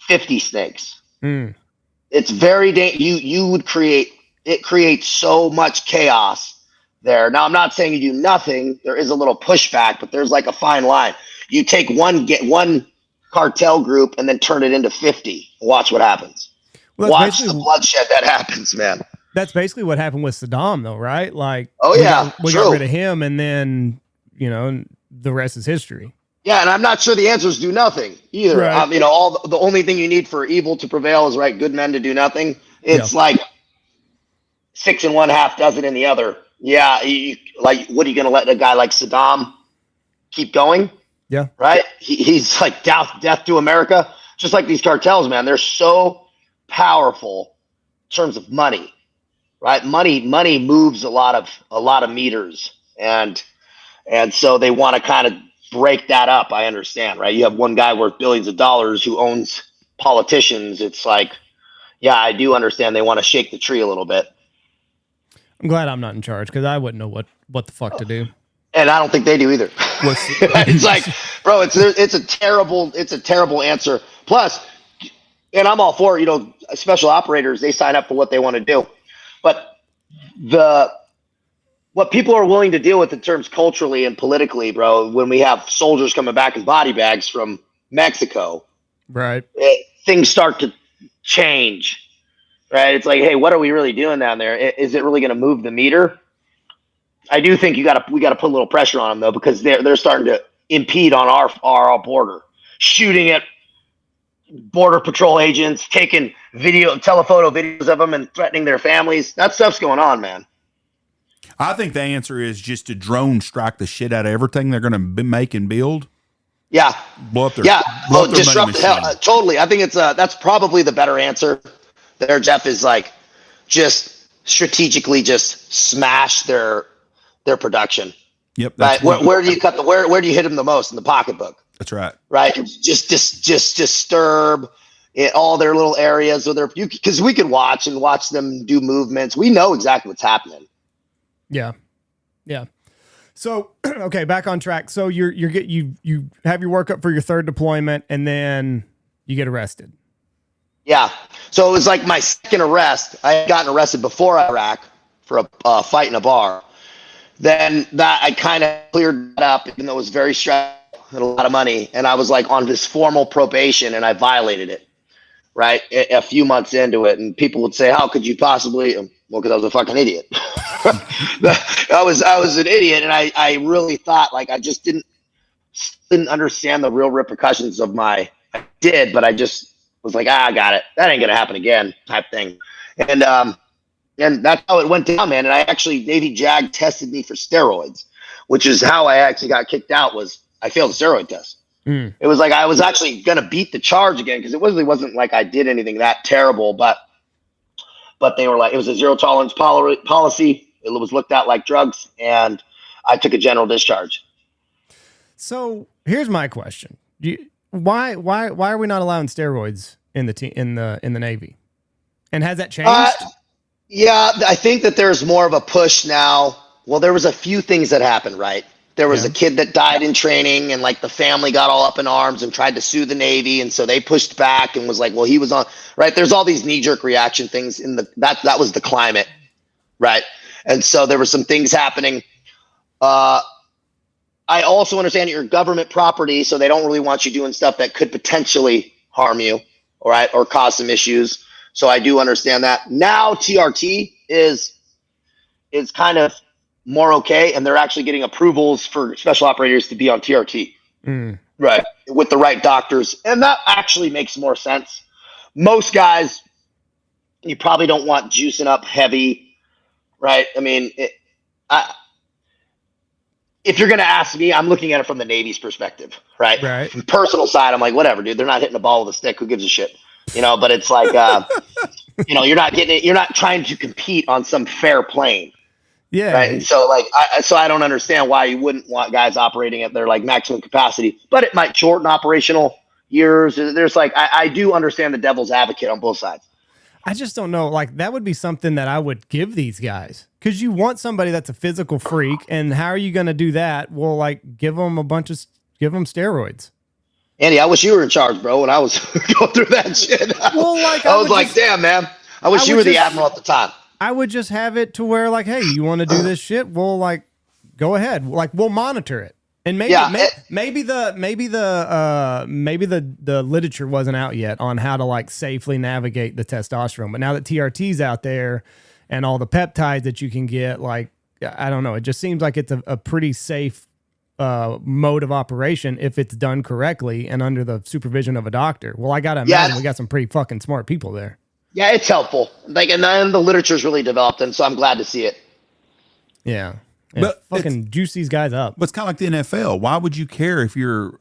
50 snakes. It's very you would create so much chaos there. Now, I'm not saying you do nothing. There is a little pushback, but there's like a fine line. You take one cartel group and then turn it into 50. Watch what happens. Well, watch the bloodshed that happens, man. That's basically what happened with Saddam, though, right? Like, we got rid of him, and then the rest is history. Yeah, and I'm not sure the answers do nothing either. Right. The only thing you need for evil to prevail is good men to do nothing. It's like 6 in one, half dozen in the other. Yeah, what are you going to let a guy like Saddam keep going? Yeah. Right? He's like death to America. Just like these cartels, man. They're so powerful in terms of money. Right? Money moves a lot of meters. And so they want to kind of break that up. I understand, right? You have one guy worth billions of dollars who owns politicians. It's like, yeah, I do understand they want to shake the tree a little bit. I'm glad I'm not in charge, because I wouldn't know what the fuck to do. And I don't think they do either. It's like, bro, it's a terrible answer. Plus, and I'm all for, special operators, they sign up for what they want to do. But what people are willing to deal with in terms culturally and politically, bro, when we have soldiers coming back in body bags from Mexico, right? Things start to change, right? It's like, hey, what are we really doing down there? Is it really going to move the meter? I do think we got to put a little pressure on them, though, because they're starting to impede on our border, shooting at border patrol agents, taking telephoto videos of them and threatening their families. That stuff's going on, man. I think the answer is just to drone strike the shit out of everything they're going to make and build. Yeah. Blow up their disrupt the hell. Totally. I think that's probably the better answer there, Jeff, is like just strategically just smash their production. Yep. Right. Where do you where do you hit them the most? In the pocketbook. That's right. Right. Just disturb all their little areas because we can watch them do movements. We know exactly what's happening. Yeah. Yeah. So, okay, back on track. So you have your workup for your third deployment, and then you get arrested. Yeah. So it was like my second arrest. I had gotten arrested before Iraq for a fight in a bar. Then that I kind of cleared that up, even though it was very stressful and a lot of money. And I was like on this formal probation, and I violated it. Right. A few months into it, and people would say, "How could you possibly?" Well, because I was a fucking idiot. I was an idiot, and I really thought I just didn't understand the real repercussions of I did, but I just was like, I got it. That ain't gonna happen again, type thing. And that's how it went down, man. And Navy JAG tested me for steroids, which is how I actually got kicked out. Was I failed the steroid test. It was like I was actually going to beat the charge again because it really wasn't like I did anything that terrible, but they were like, it was a zero tolerance policy. It was looked at like drugs, and I took a general discharge. So here's my question: why are we not allowing steroids in the Navy? And has that changed? Yeah, I think that there's more of a push now. Well, there was a few things that happened, right? There was a kid that died in training, and like the family got all up in arms and tried to sue the Navy, and so they pushed back and was like, well, he was on, right? There's all these knee-jerk reaction things in that was the climate, right? And so there were some things happening. I also understand you're government property, so they don't really want you doing stuff that could potentially harm you, all right, or cause some issues. So I do understand that. Now TRT is kind of more okay, and they're actually getting approvals for special operators to be on TRT, right, with the right doctors, and that actually makes more sense. Most guys, you probably don't want juicing up heavy, right? I mean, if you're going to ask me, I'm looking at it from the Navy's perspective, right? Right. From the personal side, I'm like, whatever, dude. They're not hitting the ball with a stick. Who gives a shit? But it's like, you're not getting it. You're not trying to compete on some fair plane. Yeah. Right. And so I don't understand why you wouldn't want guys operating at their like maximum capacity, but it might shorten operational years. There's like, I do understand the devil's advocate on both sides. I just don't know. Like that would be something that I would give these guys, because you want somebody that's a physical freak. And how are you going to do that? Well, like give them steroids. Andy, I wish you were in charge, bro. When I was going through that shit, well, like I was like, damn, man. I wish you were the admiral at the time. I would just have it to where like, hey, you want to do this shit? Well, like, go ahead. Like, we'll monitor it. And maybe the literature wasn't out yet on how to like safely navigate the testosterone. But now that TRT's out there and all the peptides that you can get, like, I don't know, it just seems like it's a pretty safe mode of operation if it's done correctly and under the supervision of a doctor. Well, I gotta imagine we got some pretty fucking smart people there. Yeah, it's helpful. Like, and then the literature's really developed, and so I'm glad to see it. Yeah. But fucking juice these guys up. But it's kind of like the NFL. Why would you care if your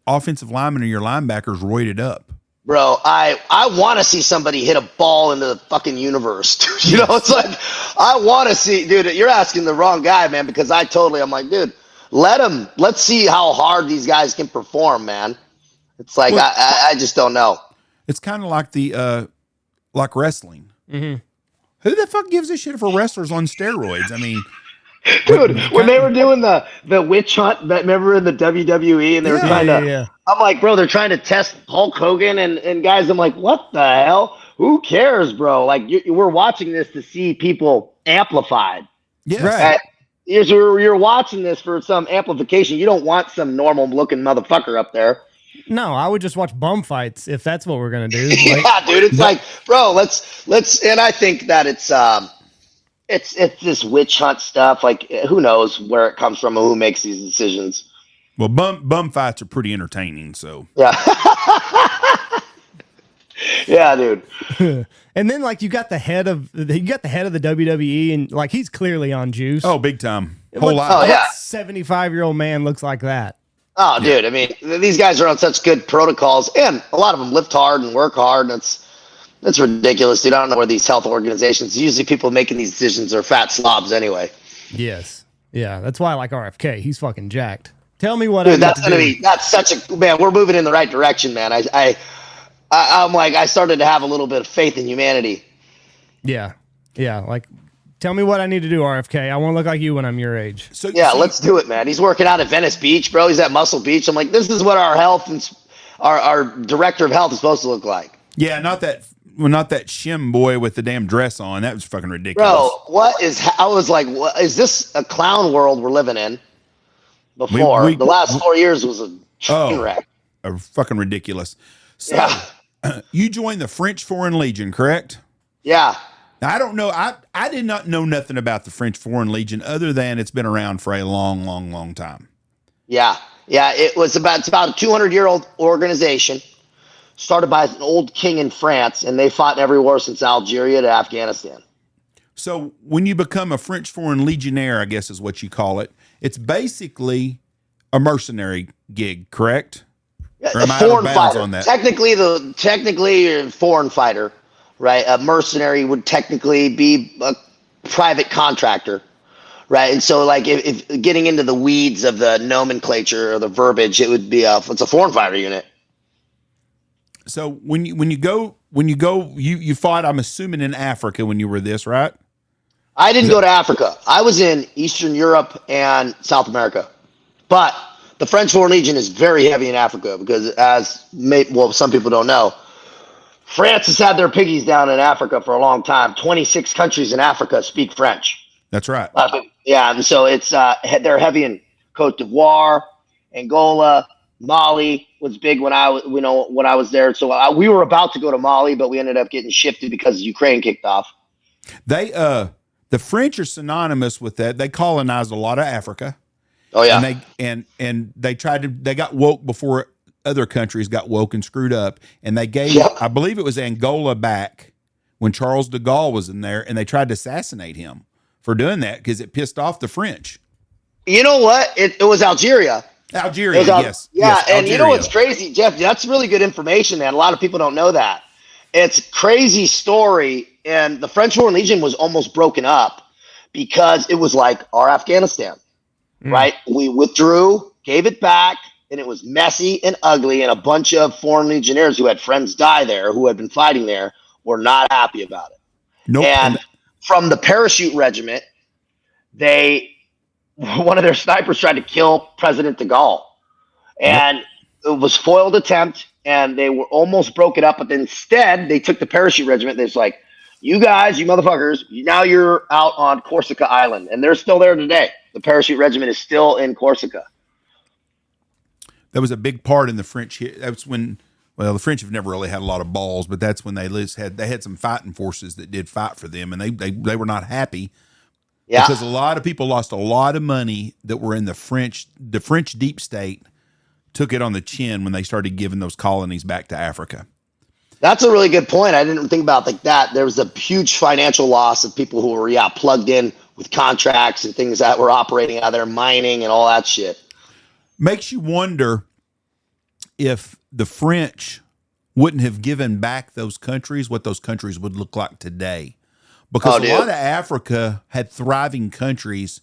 offensive lineman or your linebacker's roided up? Bro, I want to see somebody hit a ball into the fucking universe. It's like, I want to see, dude, you're asking the wrong guy, man, because I'm like, dude, let's see how hard these guys can perform, man. It's like, I just don't know. It's kind of like like wrestling. Mm-hmm. Who the fuck gives a shit for wrestlers on steroids? I mean, dude, when they were doing the witch hunt, remember in the WWE, and they were trying to. Yeah. I'm like, bro, they're trying to test Hulk Hogan and guys. I'm like, what the hell? Who cares, bro? Like, we're watching this to see people amplified. Yeah, right. You're watching this for some amplification. You don't want some normal looking motherfucker up there. No, I would just watch bum fights if that's what we're gonna do. Yeah, dude, it's like, bro, let's, and I think that it's this witch hunt stuff. Like, who knows where it comes from and who makes these decisions? Well, bum fights are pretty entertaining. So yeah, yeah, dude. And then like you got the head of the WWE, and like he's clearly on juice. Oh, big time. Whole lot. Oh yeah, 75-year-old man looks like that. Oh, dude, I mean, these guys are on such good protocols, and a lot of them lift hard and work hard, and it's ridiculous, dude. I don't know where these health organizations, usually people making these decisions are fat slobs anyway. Yes. Yeah, that's why I like RFK. He's fucking jacked. Tell me what dude, that's such a, man, we're moving in the right direction, man. I'm like, I started to have a little bit of faith in humanity. Yeah. Yeah, like, tell me what I need to do, RFK. I want to look like you when I'm your age. So let's do it, man. He's working out at Venice Beach, bro. He's at Muscle Beach. I'm like, this is what our health and our director of health is supposed to look like. Yeah, not that shim boy with the damn dress on. That was fucking ridiculous. Bro, I was like, what is this, a clown world we're living in? Before the last 4 years was a train wreck. Fucking ridiculous. So you joined the French Foreign Legion, correct? Yeah. Now, I don't know. I did not know nothing about the French Foreign Legion other than it's been around for a long, long, long time. Yeah. Yeah. It's about a 200-year-old organization started by an old king in France, and they fought in every war since Algeria to Afghanistan. So when you become a French Foreign Legionnaire, I guess is what you call it, it's basically a mercenary gig, correct? Or A am I out of foreign bounds fighter. on that? Technically, you're a foreign fighter, right? A mercenary would technically be a private contractor, right? And so, like, if getting into the weeds of the nomenclature or the verbiage, it would be it's a foreign fighter unit. So when you go, you fought, I'm assuming, in Africa when you were this, right? I didn't go to Africa. I was in Eastern Europe and South America, but the French Foreign Legion is very heavy in Africa because, some people don't know, France has had their piggies down in Africa for a long time. 26 countries in Africa speak French. That's right. Yeah, and so they're heavy in Cote d'Ivoire, Angola, Mali was big when I was there. So we were about to go to Mali, but we ended up getting shifted because Ukraine kicked off. The French are synonymous with that. They colonized a lot of Africa. Oh yeah, and they got woke before other countries got woke and screwed up, and they gave, I believe it was Angola back when Charles de Gaulle was in there, and they tried to assassinate him for doing that because it pissed off the French. You know what? It was Algeria. Algeria, yes. Yeah, yes, and Algeria. You know what's crazy, Jeff? That's really good information, man. A lot of people don't know that. It's a crazy story, and the French Foreign Legion was almost broken up because it was like our Afghanistan, right? We withdrew, gave it back, and it was messy and ugly, and a bunch of foreign legionnaires who had friends die there, who had been fighting there, were not happy about it. Nope. And from the parachute regiment, one of their snipers tried to kill President de Gaulle, and it was foiled attempt, and they were almost broke it up, but instead they took the parachute regiment. They're like, you guys, you motherfuckers, now you're out on Corsica Island, and they're still there today. The parachute regiment is still in Corsica. That was a big part in the French. That's when, well, the French have never really had a lot of balls, but that's when they had some fighting forces that did fight for them, and they were not happy. Yeah. Because a lot of people lost a lot of money that were in the French deep state took it on the chin when they started giving those colonies back to Africa. That's a really good point. I didn't think about it like that. There was a huge financial loss of people who were plugged in with contracts and things that were operating out there, mining and all that shit. Makes you wonder if the French wouldn't have given back those countries, what those countries would look like today. Because a lot of Africa had thriving countries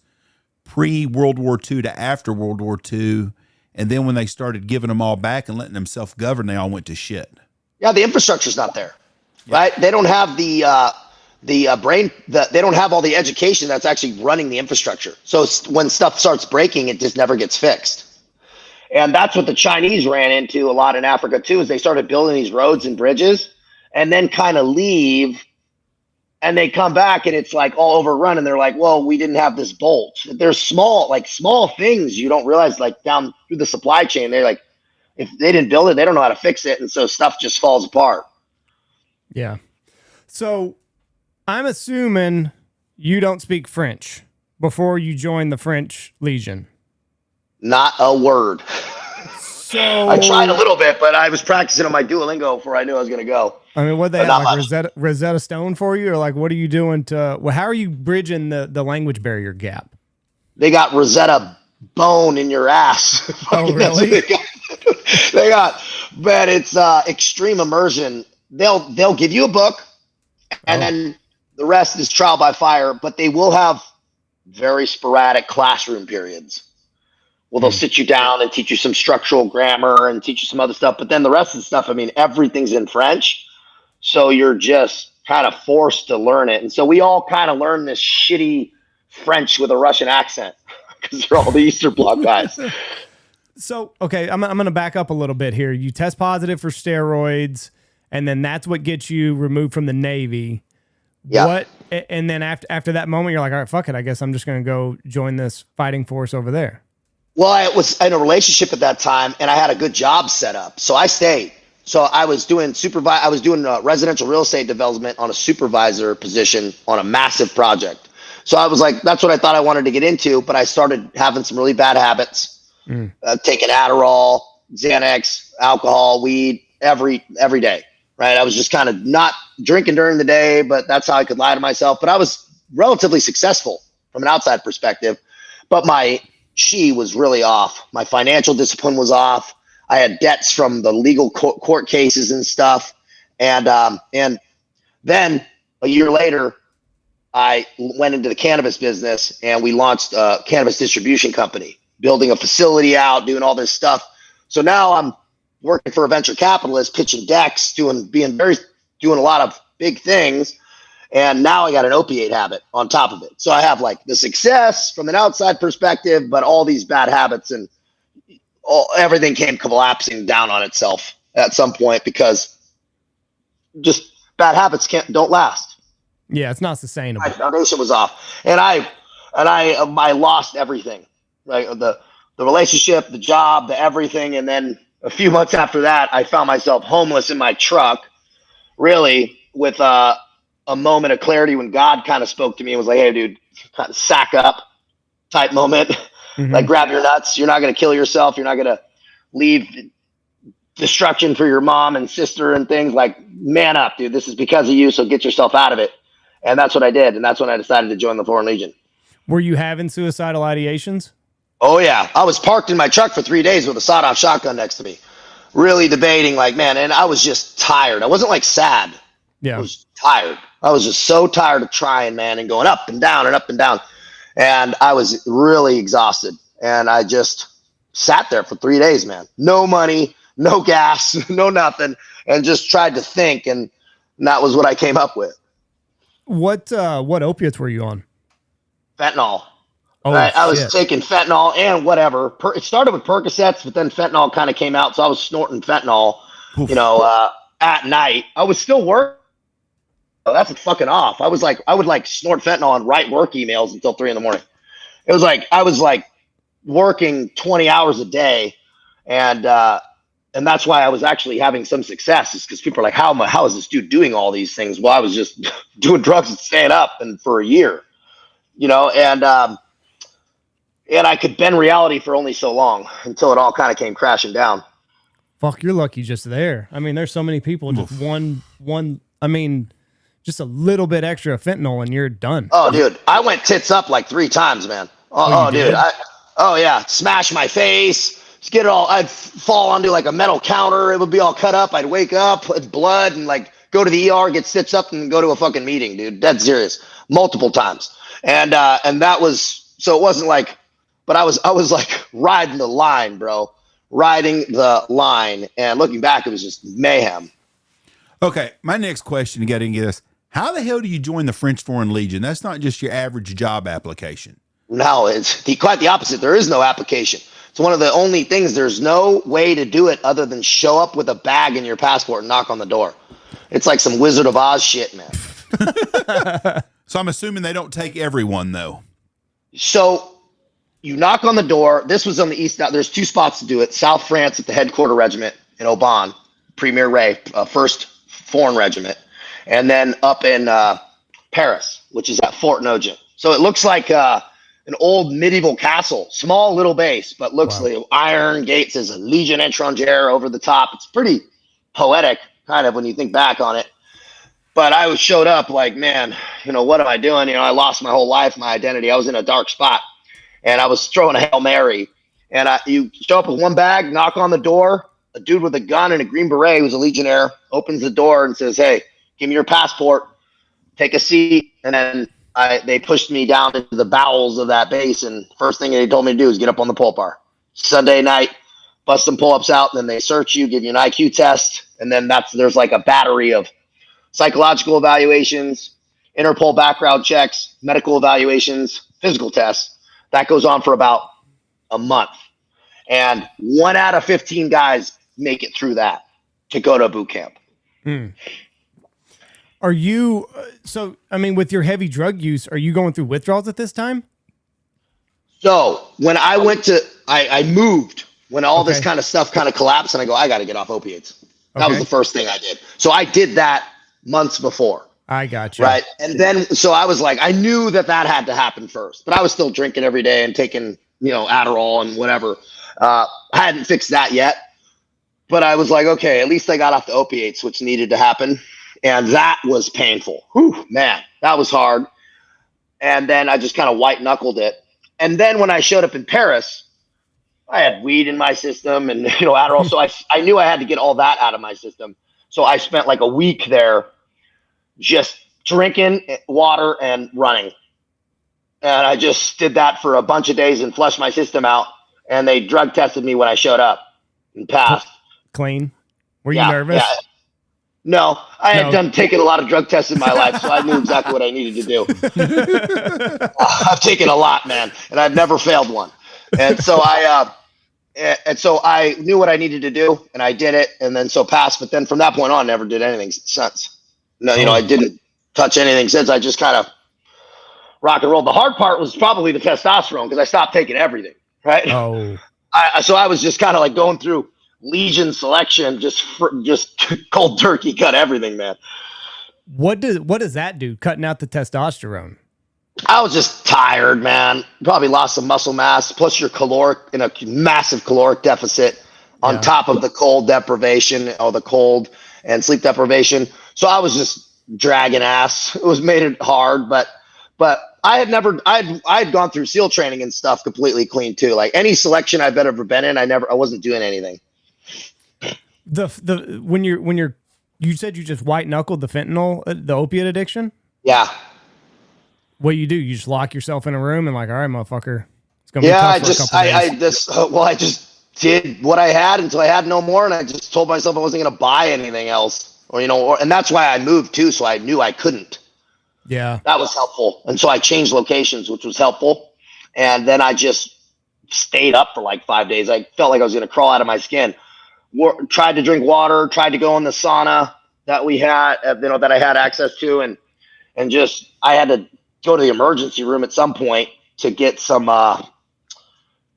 pre-World War II to after World War II. And then when they started giving them all back and letting them self-govern, they all went to shit. Yeah, the infrastructure's not there, right? They don't have they don't have all the education that's actually running the infrastructure. So when stuff starts breaking, it just never gets fixed. And that's what the Chinese ran into a lot in Africa too, is they started building these roads and bridges and then kind of leave. And they come back and it's like all overrun. And they're like, well, we didn't have this bolt. There's small things you don't realize, like down through the supply chain. They're like, if they didn't build it, they don't know how to fix it. And so stuff just falls apart. Yeah. So I'm assuming you don't speak French before you join the French Legion. Not a word. So I tried a little bit, but I was practicing on my Duolingo before I knew I was going to go. I mean, what they have, like Rosetta Stone for you, or like, what are you doing how are you bridging the language barrier gap? They got Rosetta Bone in your ass. Oh, really? They got, but it's extreme immersion. They'll give you a book, and then the rest is trial by fire. But they will have very sporadic classroom periods. Well, they'll sit you down and teach you some structural grammar and teach you some other stuff. But then the rest of the stuff, I mean, everything's in French. So you're just kind of forced to learn it. And so we all kind of learn this shitty French with a Russian accent because they're all the Eastern Bloc guys. So, okay, I'm going to back up a little bit here. You test positive for steroids, and then that's what gets you removed from the Navy. Yeah. And then after that moment, you're like, all right, fuck it. I guess I'm just going to go join this fighting force over there. Well, I was in a relationship at that time, and I had a good job set up, so I stayed. So I was doing residential real estate development on a supervisor position on a massive project. So I was like, that's what I thought I wanted to get into, but I started having some really bad habits, taking Adderall, Xanax, alcohol, weed every day. Right? I was just kind of not drinking during the day, but that's how I could lie to myself. But I was relatively successful from an outside perspective. But my she was really off. My financial discipline was off. I had debts from the legal court cases and stuff. And then a year later, I went into the cannabis business and we launched a cannabis distribution company, building a facility out, doing all this stuff. So now I'm working for a venture capitalist, pitching decks, doing a lot of big things. And now I got an opiate habit on top of it. So I have like the success from an outside perspective, but all these bad habits, and everything came collapsing down on itself at some point because just bad habits don't last. Yeah, it's not sustainable. My foundation was off, and I lost everything, right? The relationship, the job, the everything, and then a few months after that, I found myself homeless in my truck, really with a moment of clarity when God kind of spoke to me and was like, "Hey, dude, kind of sack up," type moment. Mm-hmm. Like, grab your nuts. You're not going to kill yourself. You're not going to leave destruction for your mom and sister and things. Like, man up, dude. This is because of you. So get yourself out of it. And that's what I did. And that's when I decided to join the Foreign Legion. Were you having suicidal ideations? Oh, yeah. I was parked in my truck for 3 days with a sawed-off shotgun next to me, really debating, like, man, and I was just tired. I wasn't like sad. Yeah. I was tired. I was just so tired of trying, man, and going up and down and up and down. And I was really exhausted. And I just sat there for 3 days, man. No money, no gas, no nothing, and just tried to think. And that was what I came up with. What opiates were you on? Fentanyl. Oh, right? I was taking fentanyl and whatever. It started with Percocets, but then fentanyl kind of came out. So I was snorting fentanyl, Oof. At night. I was still working. Oh, that's fucking off. I would like snort fentanyl and write work emails until 3 a.m. It was like, I was like working 20 hours a day. And that's why I was actually having some success, is because people are like, how is this dude doing all these things? Well, I was just doing drugs and staying up and for a year, and I could bend reality for only so long until it all kind of came crashing down. Fuck, you're lucky just there. I mean, there's so many people, just just a little bit extra of fentanyl and you're done. Oh, dude, I went tits up like 3 times, man. Oh dude. Yeah. Smash my face. Get it all. I'd fall onto like a metal counter. It would be all cut up. I'd wake up with blood and like go to the ER, get stitched up, and go to a fucking meeting, dude. Dead serious, multiple times. And that was, so it wasn't like, but I was like riding the line, bro, riding the line. And looking back, it was just mayhem. Okay, my next question, you got to get this: how the hell do you join the French Foreign Legion? That's not just your average job application. No, it's quite the opposite. There is no application. It's one of the only things. There's no way to do it other than show up with a bag in your passport and knock on the door. It's like some Wizard of Oz shit, man. So I'm assuming they don't take everyone, though. So you knock on the door. This was on the east. There's 2 spots to do it. South France at the headquarter regiment in Aubin, Premier Ray, 1st Foreign Regiment. And then up in Paris, which is at Fort Nogent. So it looks like an old medieval castle, small little base, but looks like iron gates. There's a Legion étrangère over the top. It's pretty poetic, kind of, when you think back on it. But I showed up like, man, what am I doing? I lost my whole life, my identity. I was in a dark spot, and I was throwing a Hail Mary. And you show up with one bag, knock on the door. A dude with a gun and a green beret, who's a Legionnaire, opens the door and says, "Hey, give me your passport, take a seat." And then they pushed me down into the bowels of that base, and first thing they told me to do is get up on the pull bar. Sunday night, bust some pull-ups out, and then they search you, give you an IQ test, and then there's like a battery of psychological evaluations, Interpol background checks, medical evaluations, physical tests. That goes on for about a month. And 1 out of 15 guys make it through that to go to boot camp. Are you, with your heavy drug use, are you going through withdrawals at this time? So when I went to, I moved when all this kind of stuff kind of collapsed, and I go, I got to get off opiates. That was the first thing I did. So I did that months before. I got you. Right. And then, so I was like, I knew that had to happen first, but I was still drinking every day and taking, Adderall and whatever. I hadn't fixed that yet, but I was like, okay, at least I got off the opiates, which needed to happen. And that was painful. Whew, man, that was hard. And then I just kind of white knuckled it. And then when I showed up in Paris, I had weed in my system and, Adderall. So I knew I had to get all that out of my system. So I spent like a week there just drinking water and running. And I just did that for a bunch of days and flushed my system out. And they drug tested me when I showed up and passed. Clean. Were you nervous? Yeah. No, I had taken a lot of drug tests in my life, so I knew exactly what I needed to do. I've taken a lot, man, and I've never failed one. And so I knew what I needed to do, and I did it, and then so passed. But then from that point on, never did anything since. No, I didn't touch anything since. I just kind of rock and roll. The hard part was probably the testosterone because I stopped taking everything. Right. Oh. So I was just kind of like going through Legion selection, just cold turkey cut everything, man. What does that do? Cutting out the testosterone? I was just tired, man. Probably lost some muscle mass. Plus, you're in a massive caloric deficit on top of the cold deprivation or the cold and sleep deprivation. So I was just dragging ass. It made it hard, but I had gone through SEAL training and stuff completely clean too. Like any selection I've ever been in, I wasn't doing anything. When you said you just white knuckled the fentanyl, the opiate addiction. Yeah. What you do? You just lock yourself in a room and like, all right, motherfucker, it's gonna be tough for a couple days. I just did what I had until I had no more, and I just told myself I wasn't gonna buy anything else, and that's why I moved too, so I knew I couldn't. Yeah, that was helpful, and so I changed locations, which was helpful, and then I just stayed up for like 5 days. I felt like I was gonna crawl out of my skin. Tried to drink water, tried to go in the sauna that we had, that I had access to, and just I had to go to the emergency room at some point to get some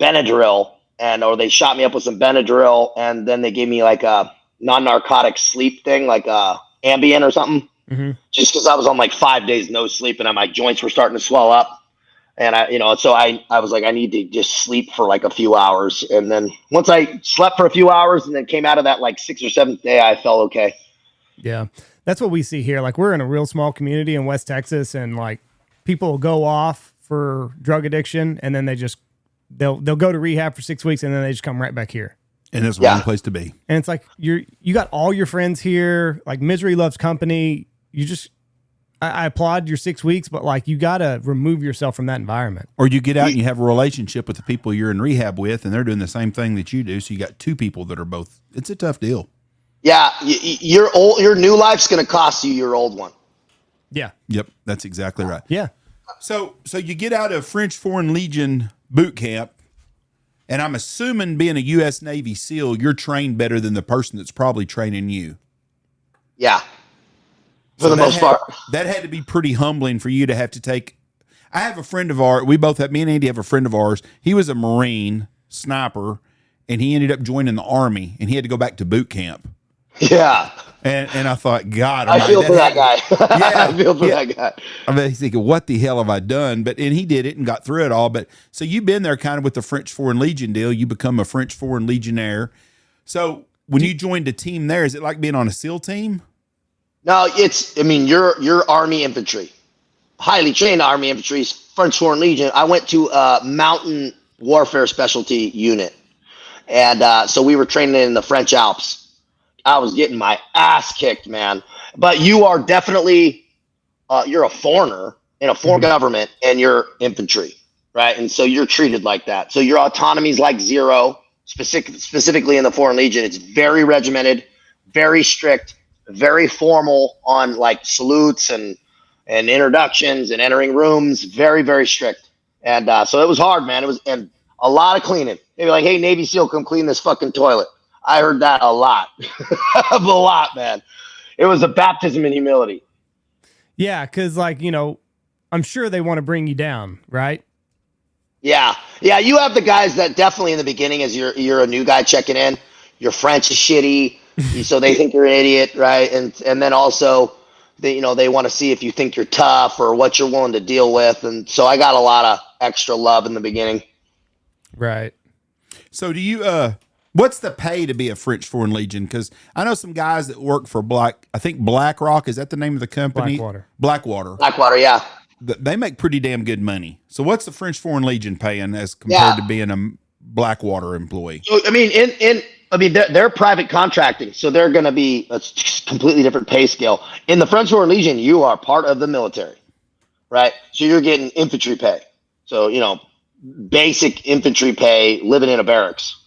Benadryl, or they shot me up with some Benadryl, and then they gave me like a non-narcotic sleep thing, like Ambien or something, just because I was on like 5 days no sleep, and my joints were starting to swell up. And so I was like, I need to just sleep for like a few hours. And then once I slept for a few hours and then came out of that like 6th or 7th day, I felt okay. Yeah. That's what we see here. Like we're in a real small community in West Texas, and like people will go off for drug addiction, and then they'll go to rehab for 6 weeks, and then they just come right back here. And it's the wrong place to be. And it's like, you got all your friends here. Like misery loves company. I applaud your 6 weeks, but like you got to remove yourself from that environment. Or you get out and you have a relationship with the people you're in rehab with, and they're doing the same thing that you do. So you got two people that are both. It's a tough deal. Yeah, your new life's going to cost you your old one. Yeah. Yep, that's exactly right. Yeah. So you get out of French Foreign Legion boot camp, and I'm assuming being a U.S. Navy SEAL, you're trained better than the person that's probably training you. Yeah. For the most part. That had to be pretty humbling for you to have to take. I have a friend of ours. Me and Andy have a friend of ours. He was a Marine sniper, and he ended up joining the Army, and he had to go back to boot camp. Yeah. And I thought, God, I feel for that guy. Yeah, I feel for that guy. I mean, he's thinking, what the hell have I done? And he did it and got through it all. But so you've been there kind of with the French Foreign Legion deal. You become a French Foreign Legionnaire. So when you joined a team there, is it like being on a SEAL team? No, you're Army infantry, highly trained Army infantry, French Foreign Legion. I went to a mountain warfare specialty unit, and so we were training in the French Alps. I was getting my ass kicked, man. But you are definitely, you're a foreigner in a foreign government, and you're infantry, right? And so you're treated like that. So your autonomy is like zero, specifically in the Foreign Legion. It's very regimented, very strict, very formal on like salutes and introductions and entering rooms. Very, very strict. And so it was hard, man. It was and a lot of cleaning. They'd be like, hey, Navy SEAL, come clean this fucking toilet. I heard that a lot. A lot, man. It was a baptism in humility. Yeah, because I'm sure they want to bring you down, right? Yeah. You have the guys that definitely in the beginning, as you're a new guy checking in, your French is shitty, so they think you're an idiot, right? And then also they want to see if you think you're tough or what you're willing to deal with, and so I got a lot of extra love in the beginning. Right. So do you what's the pay to be a French Foreign Legion? Because I know some guys that work for BlackRock. Is that the name of the company? Blackwater. Blackwater. Blackwater, yeah. they make pretty damn good money. So what's the French Foreign Legion paying as compared to being a Blackwater employee? So, I mean, they're private contracting, so they're going to be a completely different pay scale. In the French Foreign Legion, you are part of the military, right? So you're getting infantry pay. So, basic infantry pay, living in a barracks.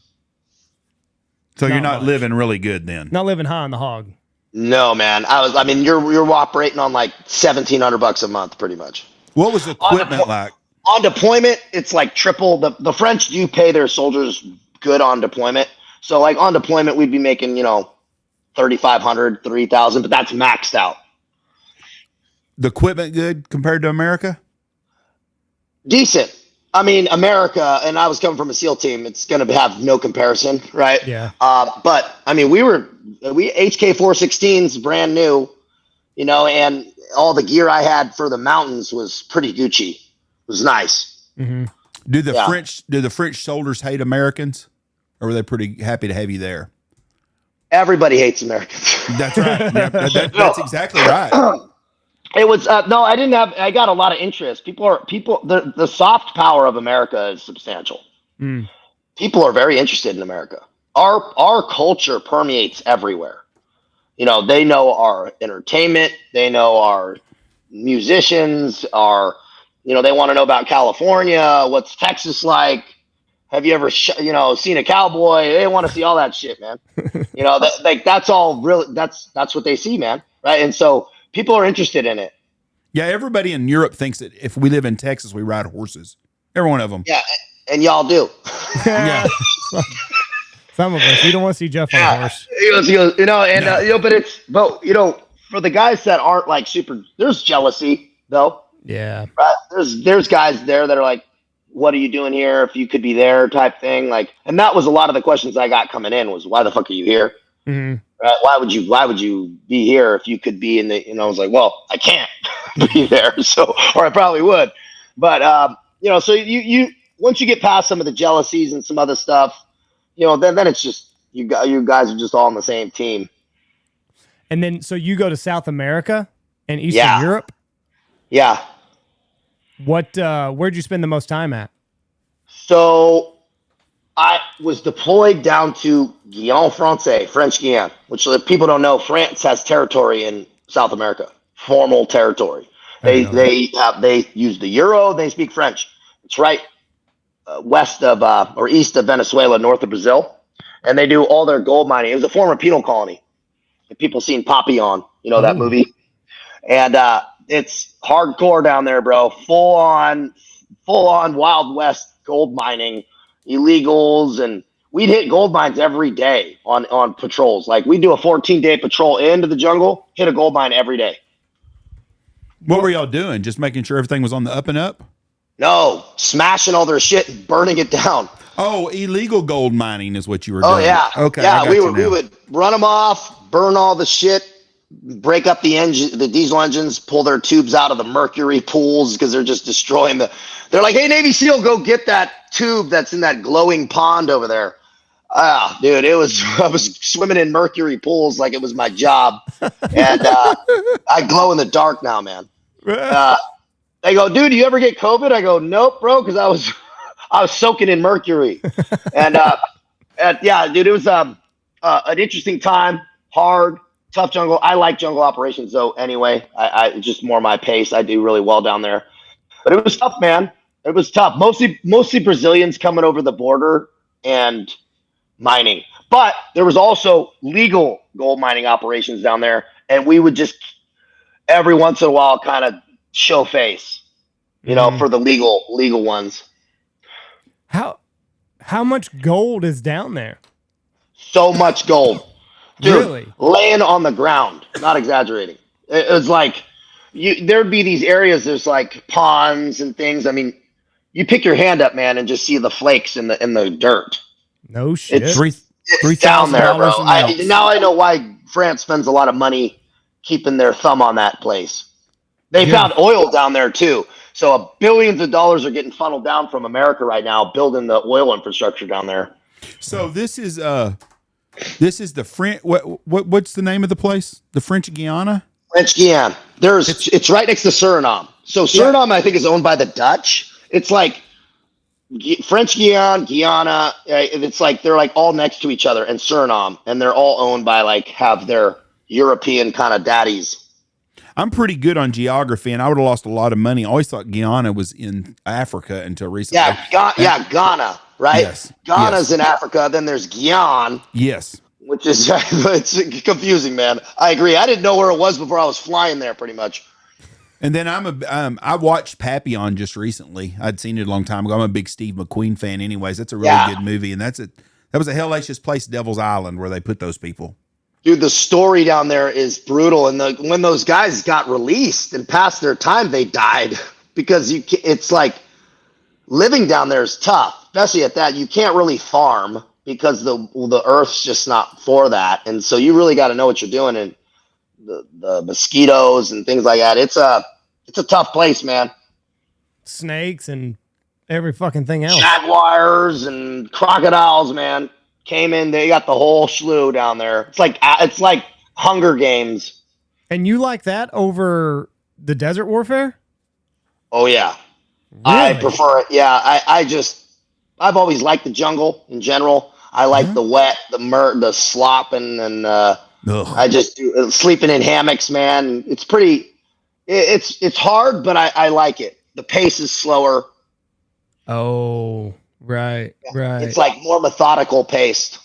So you're not living really good then. Not living high on the hog. No, man. You're operating on like $1,700 a month, pretty much. What was the equipment like? On deployment, it's like triple. The French do pay their soldiers good on deployment. So like on deployment, we'd be making, $3,500, $3,000, but that's maxed out. The equipment good compared to America? Decent. I mean, America, and I was coming from a SEAL team, it's going to have no comparison, right? Yeah. But I mean, we HK 416s brand new, and all the gear I had for the mountains was pretty Gucci. It was nice. Mm-hmm. Do the French soldiers hate Americans, or were they pretty happy to have you there? Everybody hates Americans. That's right. That's exactly right. It was no, I didn't have. I got a lot of interest. The soft power of America is substantial. Mm. People are very interested in America. Our culture permeates everywhere. They know our entertainment. They know our musicians. They want to know about California. What's Texas like? Have you ever, seen a cowboy? They want to see all that shit, man. That's all really. That's what they see, man. Right, and so. People are interested in it. Yeah, everybody in Europe thinks that if we live in Texas, we ride horses. Every one of them. Yeah, and y'all do. Yeah. Some of us. You don't want to see Jeff on a horse. But for the guys that aren't like super, there's jealousy though. Yeah. Right? There's guys there that are like, what are you doing here? If you could be there type thing. And that was a lot of the questions I got coming in was, why the fuck are you here? Mm-hmm. Why would you be here if you could be in the? I was like, well, I can't be there, or I probably would. But so you once you get past some of the jealousies and some other stuff, then it's just you guys are just all on the same team. And then so you go to South America and Eastern Europe. Yeah. Where'd you spend the most time at? So. I was deployed down to Guyane Francais, French Guiana, which if people don't know, France has territory in South America, formal territory. They use the euro. They speak French. It's right west of or east of Venezuela, north of Brazil, and they do all their gold mining. It was a former penal colony. If people seen Papillon, that movie, and it's hardcore down there, bro. Full on Wild West gold mining. Illegals, and we'd hit gold mines every day on patrols. Like we'd do a 14-day patrol into the jungle, hit a gold mine every day. What were y'all doing? Just making sure everything was on the up and up? No, smashing all their shit and burning it down. Oh, illegal gold mining is what you were doing. Oh yeah, okay. Yeah, we would run them off, burn all the shit, break up the diesel engines, pull their tubes out of the mercury pools because they're just destroying They're like, hey, Navy SEAL, go get that tube that's in that glowing pond over there. Dude, I was swimming in mercury pools like it was my job, and I glow in the dark now, man. They go, dude, do you ever get COVID? I go, nope, bro, because I was soaking in mercury, and yeah, dude, it was an interesting time, hard. Tough jungle. I like jungle operations though. Anyway, I just more my pace. I do really well down there, but it was tough, man. It was tough. Mostly Brazilians coming over the border and mining, but there was also legal gold mining operations down there, and we would just every once in a while kind of show face, for the legal ones. How much gold is down there? So much gold. Dude, really? Laying on the ground, not exaggerating. It was like there'd be these areas, there's like ponds and things. I mean, you pick your hand up, man, and just see the flakes in the dirt. No shit. It's down there, bro. Now I know why France spends a lot of money keeping their thumb on that place. They found oil down there too. So billions of dollars are getting funneled down from America right now, building the oil infrastructure down there. So this is the French. What's the name of the place? The French Guiana. French Guiana. It's right next to Suriname. So Suriname, I think, is owned by the Dutch. It's like French Guyana. It's like they're like all next to each other, and Suriname, and they're all owned by like have their European kind of daddies. I'm pretty good on geography, and I would have lost a lot of money. I always thought Guyana was in Africa until recently. Yeah, Ghana, right? Yes. Ghana's in Africa. Then there's Guyana. Yes. Which is it's confusing, man. I agree. I didn't know where it was before I was flying there, pretty much. And then I watched Papillon just recently. I'd seen it a long time ago. I'm a big Steve McQueen fan, anyways. That's a really good movie, and that was a hellacious place, Devil's Island, where they put those people. Dude, the story down there is brutal, and when those guys got released and past their time, they died because it's like living down there is tough, especially at that. You can't really farm because the earth's just not for that, and so you really got to know what you're doing, and the mosquitoes and things like that. It's a tough place, man. Snakes and every fucking thing else. Jaguars and crocodiles, man. Came in, they got the whole slew down there. It's like Hunger Games. And you like that over the desert warfare? Oh yeah. Really? I prefer it. Yeah, I've always liked the jungle in general. I like the wet, the slop, and I just do sleeping in hammocks, man. It's it's hard, but I like it. The pace is slower. Oh, right. It's like more methodical paced.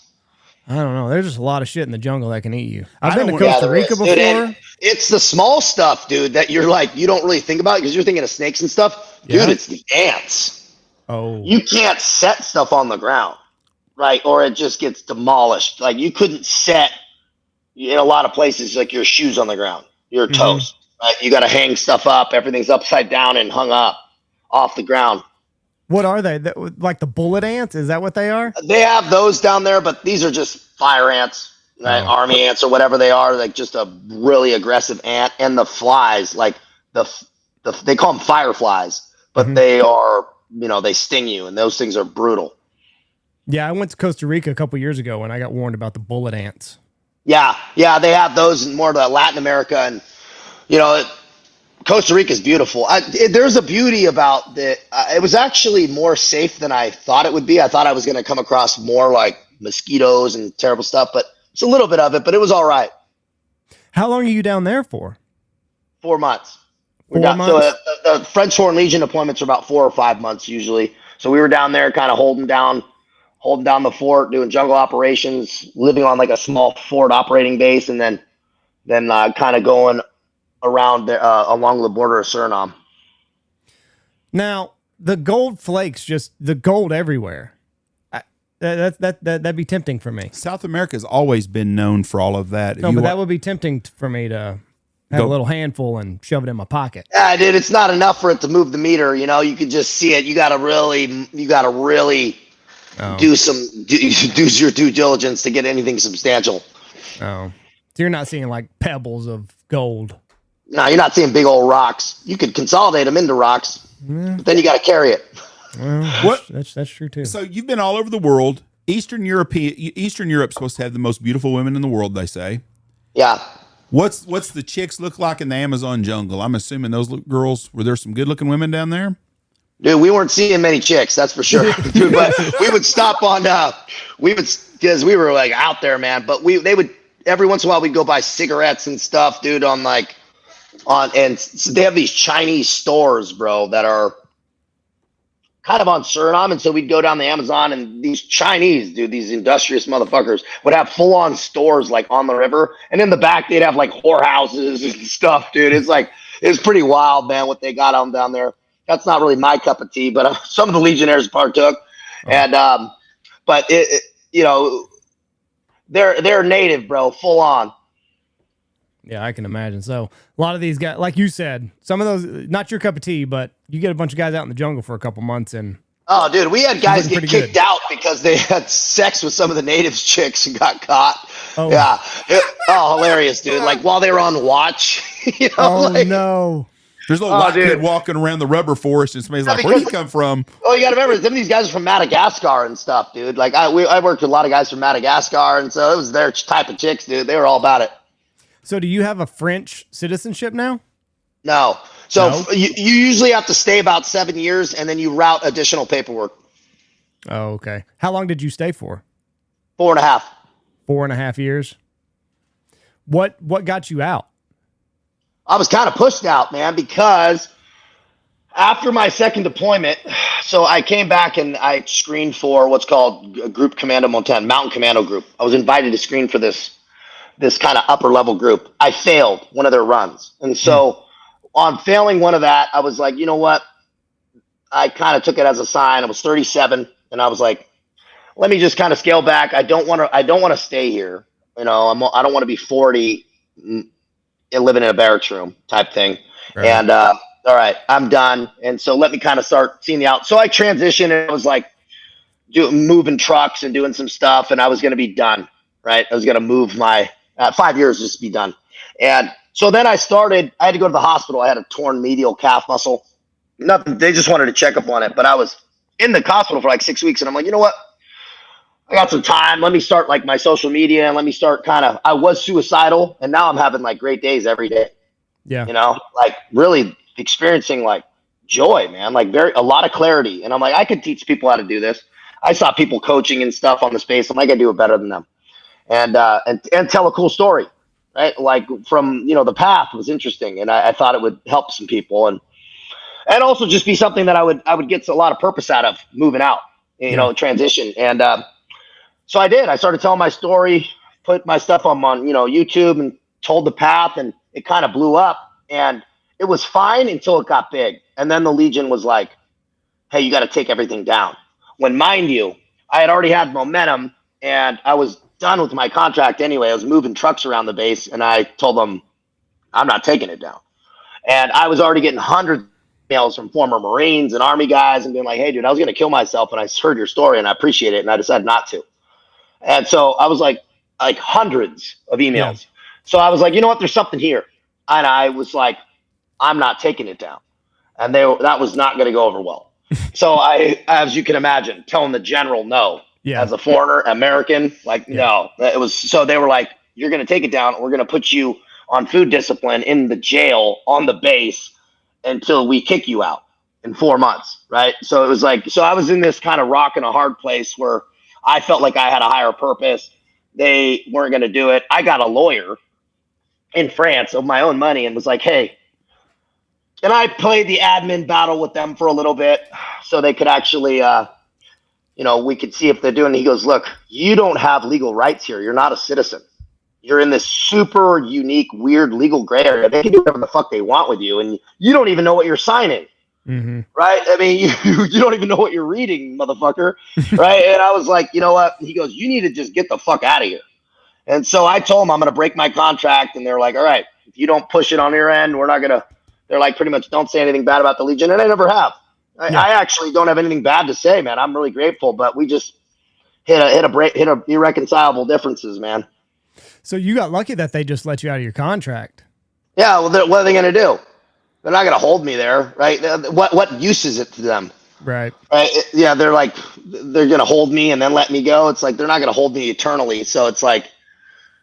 I don't know. There's just a lot of shit in the jungle that can eat you. I've been to Costa Rica before. Dude, it's the small stuff, dude, that you're like, you don't really think about because you're thinking of snakes and stuff. Dude, it's the ants. Oh. You can't set stuff on the ground, right? Or it just gets demolished. Like you couldn't set in a lot of places like your shoes on the ground. You're toast. Right? You got to hang stuff up. Everything's upside down and hung up off the ground. What are they? Like the bullet ants? Is that what they are? They have those down there, but these are just fire ants, right? Army ants or whatever they are, like just a really aggressive ant. And the flies, like they call them fireflies, but they are, they sting you, and those things are brutal. Yeah, I went to Costa Rica a couple years ago and I got warned about the bullet ants. Yeah, they have those in more of Latin America, and Costa Rica is beautiful. There's a beauty about it. It was actually more safe than I thought it would be. I thought I was going to come across more like mosquitoes and terrible stuff, but it's a little bit of it, but it was all right. How long are you down there for? 4 months. 4 months? So the French Foreign Legion deployments are about 4 or 5 months usually. So we were down there kind of holding down the fort, doing jungle operations, living on like a small fort operating base, and then kind of going around along the border of Suriname. Now, the gold flakes, just the gold everywhere. That'd be tempting for me. South America's always been known for all of that. No, but that would be tempting for me to have a little handful and shove it in my pocket. Yeah, dude, it's not enough for it to move the meter. You can just see it. You gotta really do your due diligence to get anything substantial. Oh, so you're not seeing like pebbles of gold. No, you're not seeing big old rocks. You could consolidate them into rocks, but then you got to carry it. Well, that's true too. So you've been all over the world. Eastern Europe's supposed to have the most beautiful women in the world, they say. Yeah. What's the chicks look like in the Amazon jungle? I'm assuming those girls, were there some good looking women down there? Dude, we weren't seeing many chicks, that's for sure. Dude, but we would stop on because we were like out there, man. But they would every once in a while we'd go buy cigarettes and stuff, dude, and they have these Chinese stores, bro, that are kind of on Suriname. And so we'd go down the Amazon, and these Chinese, dude, these industrious motherfuckers would have full on stores like on the river. And in the back, they'd have like whorehouses and stuff, dude. It's pretty wild, man, what they got on down there. That's not really my cup of tea, but some of the Legionnaires partook. And, but they're native, bro, full on. Yeah, I can imagine. So a lot of these guys, like you said, some of those, not your cup of tea, but you get a bunch of guys out in the jungle for a couple months and. Oh, dude, we had guys get kicked out because they had sex with some of the natives chicks and got caught. Oh. Yeah. Hilarious, dude. Like while they were on watch. No. There's a little white kid walking around the rubber forest and somebody's like, where do you come from? Oh, you got to remember, some of these guys are from Madagascar and stuff, dude. Like I worked with a lot of guys from Madagascar, and so it was their type of chicks, dude. They were all about it. So do you have a French citizenship now? No. So No? you usually have to stay about 7 years, and then you route additional paperwork. Oh, okay. How long did you stay for? 4.5. 4.5 years. What got you out? I was kind of pushed out, man, because after my second deployment, so I came back and I screened for what's called Group Commando Montana, Mountain Commando Group. I was invited to screen for this kind of upper level group. I failed one of their runs. And so on failing one of that, I was like, you know what? I kind of took it as a sign. I was 37 and I was like, let me just kind of scale back. I don't want to stay here. I don't want to be 40 and living in a barracks room type thing. Right. And, all right, I'm done. And so let me kind of start seeing the out. So I transitioned and I was like moving trucks and doing some stuff, and I was going to be done, right? I was going to move my 5 years just to be done. And so then I had to go to the hospital. I had a torn medial calf muscle. Nothing. They just wanted to check up on it. But I was in the hospital for like 6 weeks, and I'm like, you know what? I got some time. Let me start like my social media, and let me start I was suicidal, and now I'm having like great days every day. Yeah. Like really experiencing like joy, man, like a lot of clarity. And I'm like, I could teach people how to do this. I saw people coaching and stuff on the space. I'm like, I do it better than them. And tell a cool story, right? Like from, the path was interesting. And I thought it would help some people and also just be something that I would get a lot of purpose out of moving out, transition. And so I did. I started telling my story, put my stuff on YouTube and told the path, and it kind of blew up. And it was fine until it got big. And then the Legion was like, hey, you got to take everything down. When, mind you, I had already had momentum and I was done with my contract anyway. I was moving trucks around the base, and I told them, I'm not taking it down. And I was already getting hundreds of emails from former Marines and Army guys and being like, hey, dude, I was going to kill myself, and I heard your story and I appreciate it. And I decided not to. And so I was like hundreds of emails. Yeah. So I was like, you know what? There's something here. And I was like, I'm not taking it down. And that was not going to go over well. So I, as you can imagine, telling the general no. Yeah. As a foreigner, American, no. It was, so they were like, you're going to take it down. We're going to put you on food discipline in the jail on the base until we kick you out in 4 months. Right. So it was like, so I was in this kind of rock and a hard place where I felt like I had a higher purpose. They weren't going to do it. I got a lawyer in France of my own money and was like, hey, and I played the admin battle with them for a little bit so they could actually, we could see if they're doing it. He goes, look, you don't have legal rights here. You're not a citizen. You're in this super unique, weird legal gray area. They can do whatever the fuck they want with you, and you don't even know what you're signing. Mm-hmm. Right? I mean, you don't even know what you're reading, motherfucker. Right? And I was like, you know what? He goes, you need to just get the fuck out of here. And so I told him I'm going to break my contract, and they're like, all right, if you don't push it on your end, we're not going to. They're like, pretty much, don't say anything bad about the Legion, and I never have. I actually don't have anything bad to say, man. I'm really grateful, but we just hit irreconcilable differences, man. So you got lucky that they just let you out of your contract. Yeah, well, what are they going to do? They're not going to hold me there, right? What use is it to them? Right. Yeah, they're like, they're going to hold me and then let me go. It's like, they're not going to hold me eternally. So it's like,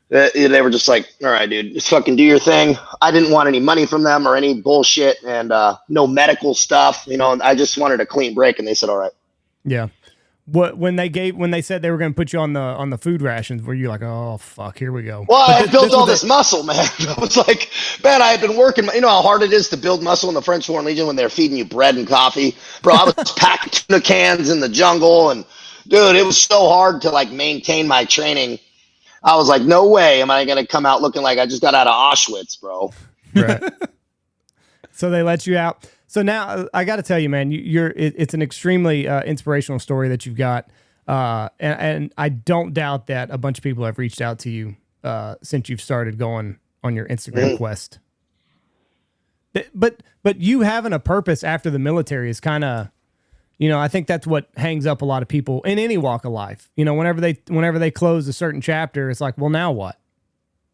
they were just like, all right, dude, just fucking do your thing. I didn't want any money from them or any bullshit and no medical stuff. I just wanted a clean break, and they said, all right. Yeah. When they said they were going to put you on the food rations, were you like, oh fuck, here we go? Well, I had built all this muscle, man. I was like, man, I had been working. You know how hard it is to build muscle in the French Foreign Legion when they're feeding you bread and coffee, bro. I was packing tuna cans in the jungle, and dude, it was so hard to like maintain my training. I was like, no way am I going to come out looking like I just got out of Auschwitz, bro. Right. So they let you out. So now I got to tell you, man, it's an extremely inspirational story that you've got. And I don't doubt that a bunch of people have reached out to you since you've started going on your Instagram quest. But you having a purpose after the military is kind of, I think that's what hangs up a lot of people in any walk of life. Whenever they close a certain chapter, it's like, well, now what?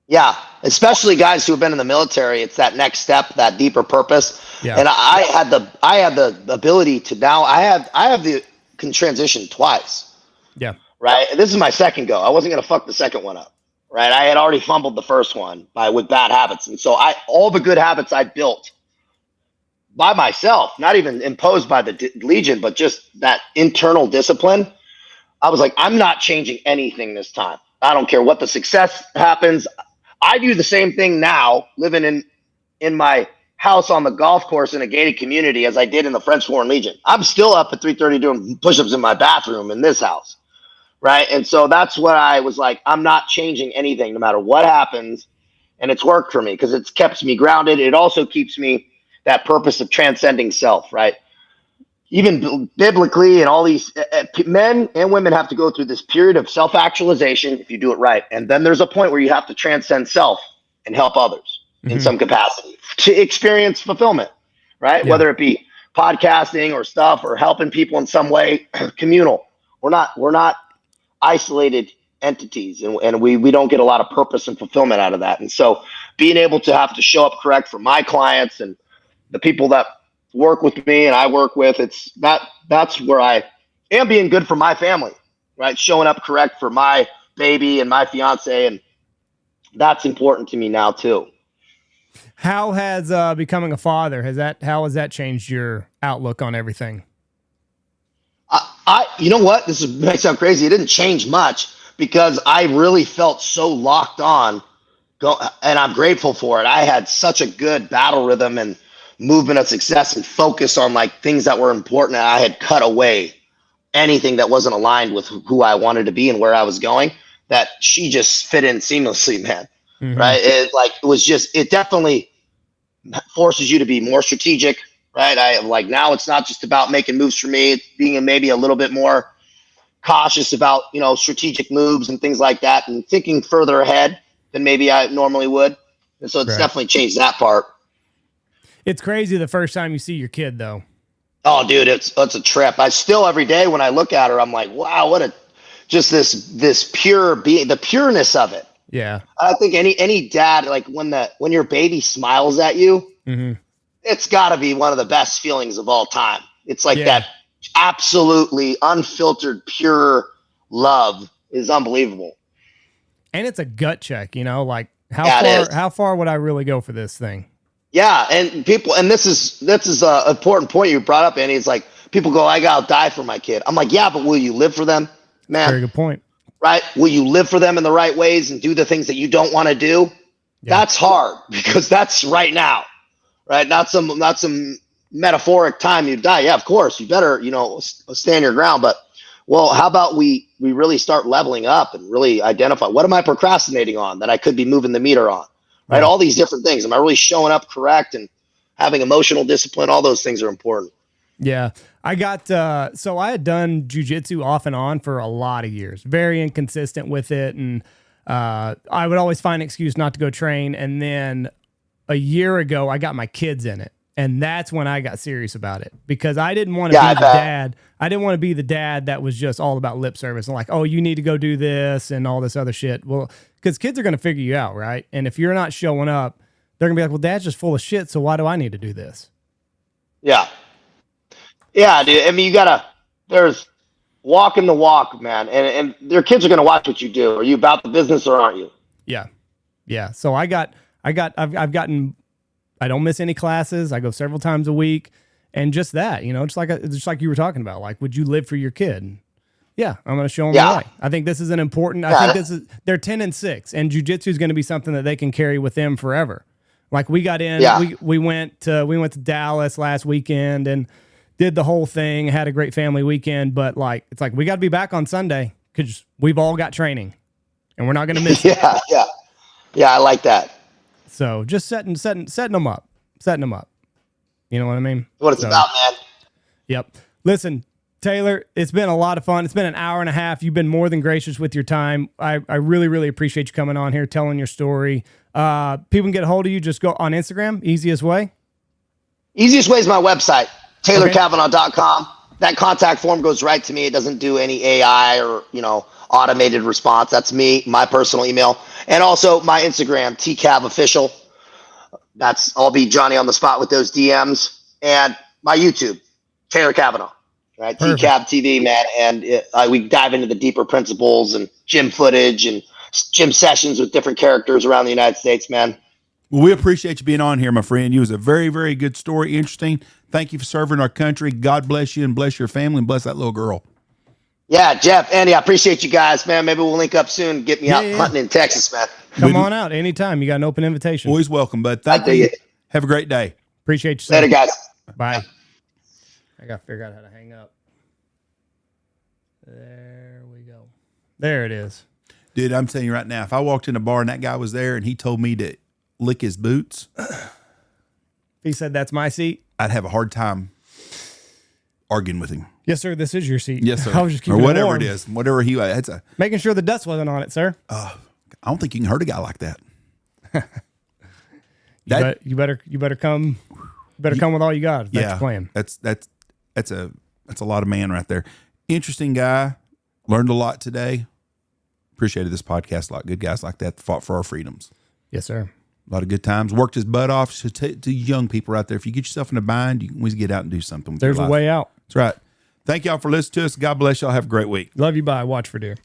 Yeah, especially guys who have been in the military. It's that next step, that deeper purpose. Yeah. And I had the ability to now can transition twice. Yeah. Right. This is my second go. I wasn't going to fuck the second one up. Right. I had already fumbled the first one with bad habits. And so all the good habits I built by myself, not even imposed by the Legion, but just that internal discipline. I was like, I'm not changing anything this time. I don't care what the success happens. I do the same thing now, living in my house on the golf course in a gated community as I did in the French Foreign Legion. I'm still up at 3:30 doing push-ups in my bathroom in this house, right? And so that's what I was like, I'm not changing anything no matter what happens. And it's worked for me because it's kept me grounded. It also keeps me that purpose of transcending self, right? Even biblically, and all these men and women have to go through this period of self-actualization if you do it right. And then there's a point where you have to transcend self and help others in some capacity to experience fulfillment, right? Yeah. Whether it be podcasting or stuff or helping people in some way, communal. We're not isolated entities, and we don't get a lot of purpose and fulfillment out of that. And so being able to have to show up correct for my clients and the people that work with me and I work with, that's where I am being good for my family, right? Showing up correct for my baby and my fiance, and that's important to me now too. How has becoming a father, how has that changed your outlook on everything? You know what? This might sound crazy. It didn't change much because I really felt so locked on, and I'm grateful for it. I had such a good battle rhythm and movement of success and focus on like things that were important. And I had cut away anything that wasn't aligned with who I wanted to be and where I was going, that she just fit in seamlessly, man. Mm-hmm. Right. It definitely forces you to be more strategic, right? Now it's not just about making moves for me. It's being maybe a little bit more cautious about, strategic moves and things like that, and thinking further ahead than maybe I normally would. And so it's definitely changed that part. It's crazy the first time you see your kid though. Oh dude, it's a trip. I still, every day when I look at her, I'm like, wow, this pure being, the pureness of it. Yeah. I think any dad, like when your baby smiles at you, mm-hmm. It's gotta be one of the best feelings of all time. It's like that absolutely unfiltered, pure love is unbelievable. And it's a gut check, like how far would I really go for this thing? Yeah, and this is an important point you brought up, Andy. It's like people go, I gotta die for my kid. I'm like, yeah, but will you live for them, man? Very good point. Right? Will you live for them in the right ways and do the things that you don't want to do? Yeah. That's hard because that's right now, right? Not some metaphoric time you die. Yeah, of course you better stand your ground. But how about we really start leveling up and really identify, what am I procrastinating on that I could be moving the meter on? Right. All these different things. Am I really showing up correct and having emotional discipline? All those things are important. Yeah. I got, so I had done jujitsu off and on for a lot of years, very inconsistent with it. And I would always find an excuse not to go train. And then a year ago, I got my kids in it. And that's when I got serious about it, because I didn't want to be the dad. I didn't want to be the dad that was just all about lip service and like, oh, you need to go do this and all this other shit. Well, because kids are going to figure you out, right? And if you're not showing up, they're going to be like, well, dad's just full of shit, so why do I need to do this? Yeah. Yeah, dude. I mean, there's walking the walk, man. And their kids are going to watch what you do. Are you about the business or aren't you? Yeah. Yeah. So I've gotten, I don't miss any classes. I go several times a week, and just that, just like you were talking about, like, would you live for your kid? Yeah, I'm going to show them the way. I think this is an important. I think they're 10 and 6, and jiu-jitsu is going to be something that they can carry with them forever. Like we got in, we went to Dallas last weekend and did the whole thing. Had a great family weekend, but it's like we got to be back on Sunday because we've all got training, and we're not going to miss it. Yeah. I like that. So just setting them up. You know what I mean? What it's about, man. Yep. Listen, Taylor, it's been a lot of fun. It's been an hour and a half. You've been more than gracious with your time. I really, really appreciate you coming on here, telling your story. People can get a hold of you. Just go on Instagram. Easiest way? Easiest way is my website, TaylorCavanaugh.com. That contact form goes right to me. It doesn't do any AI or, automated response. That's me, my personal email. And also my Instagram, TCavOfficial. I'll be Johnny on the spot with those DMs. And my YouTube, Taylor Cavanaugh, right? TCav TV, man. And we dive into the deeper principles and gym footage and gym sessions with different characters around the United States, man. Well, we appreciate you being on here, my friend. You was a very, very good story. Interesting. Thank you for serving our country. God bless you and bless your family and bless that little girl. Yeah, Jeff, Andy, I appreciate you guys, man. Maybe we'll link up soon. Get me out hunting in Texas, man. Come on out anytime. You got an open invitation. Always welcome, bud. Thank you. Have a great day. Appreciate you. Later, guys. Bye. I got to figure out how to hang up. There we go. There it is. Dude, I'm telling you right now, if I walked in a bar and that guy was there and he told me to lick his boots, he said, that's my seat, I'd have a hard time arguing with him. Yes, sir. This is your seat. Yes, sir. I was just keeping or whatever it warm. it is. Whatever he it's a making sure the dust wasn't on it, sir. I don't think you can hurt a guy like that. You better come. You better come with all you got. If that's your plan. That's a lot of man right there. Interesting guy. Learned a lot today. Appreciated this podcast a lot. Good guys like that fought for our freedoms. Yes, sir. A lot of good times. Worked his butt off. So to young people out there, if you get yourself in a bind, you can always get out and do something with There's your life. a way out. That's right. Thank y'all for listening to us. God bless y'all. Have a great week. Love you. Bye. Watch for deer.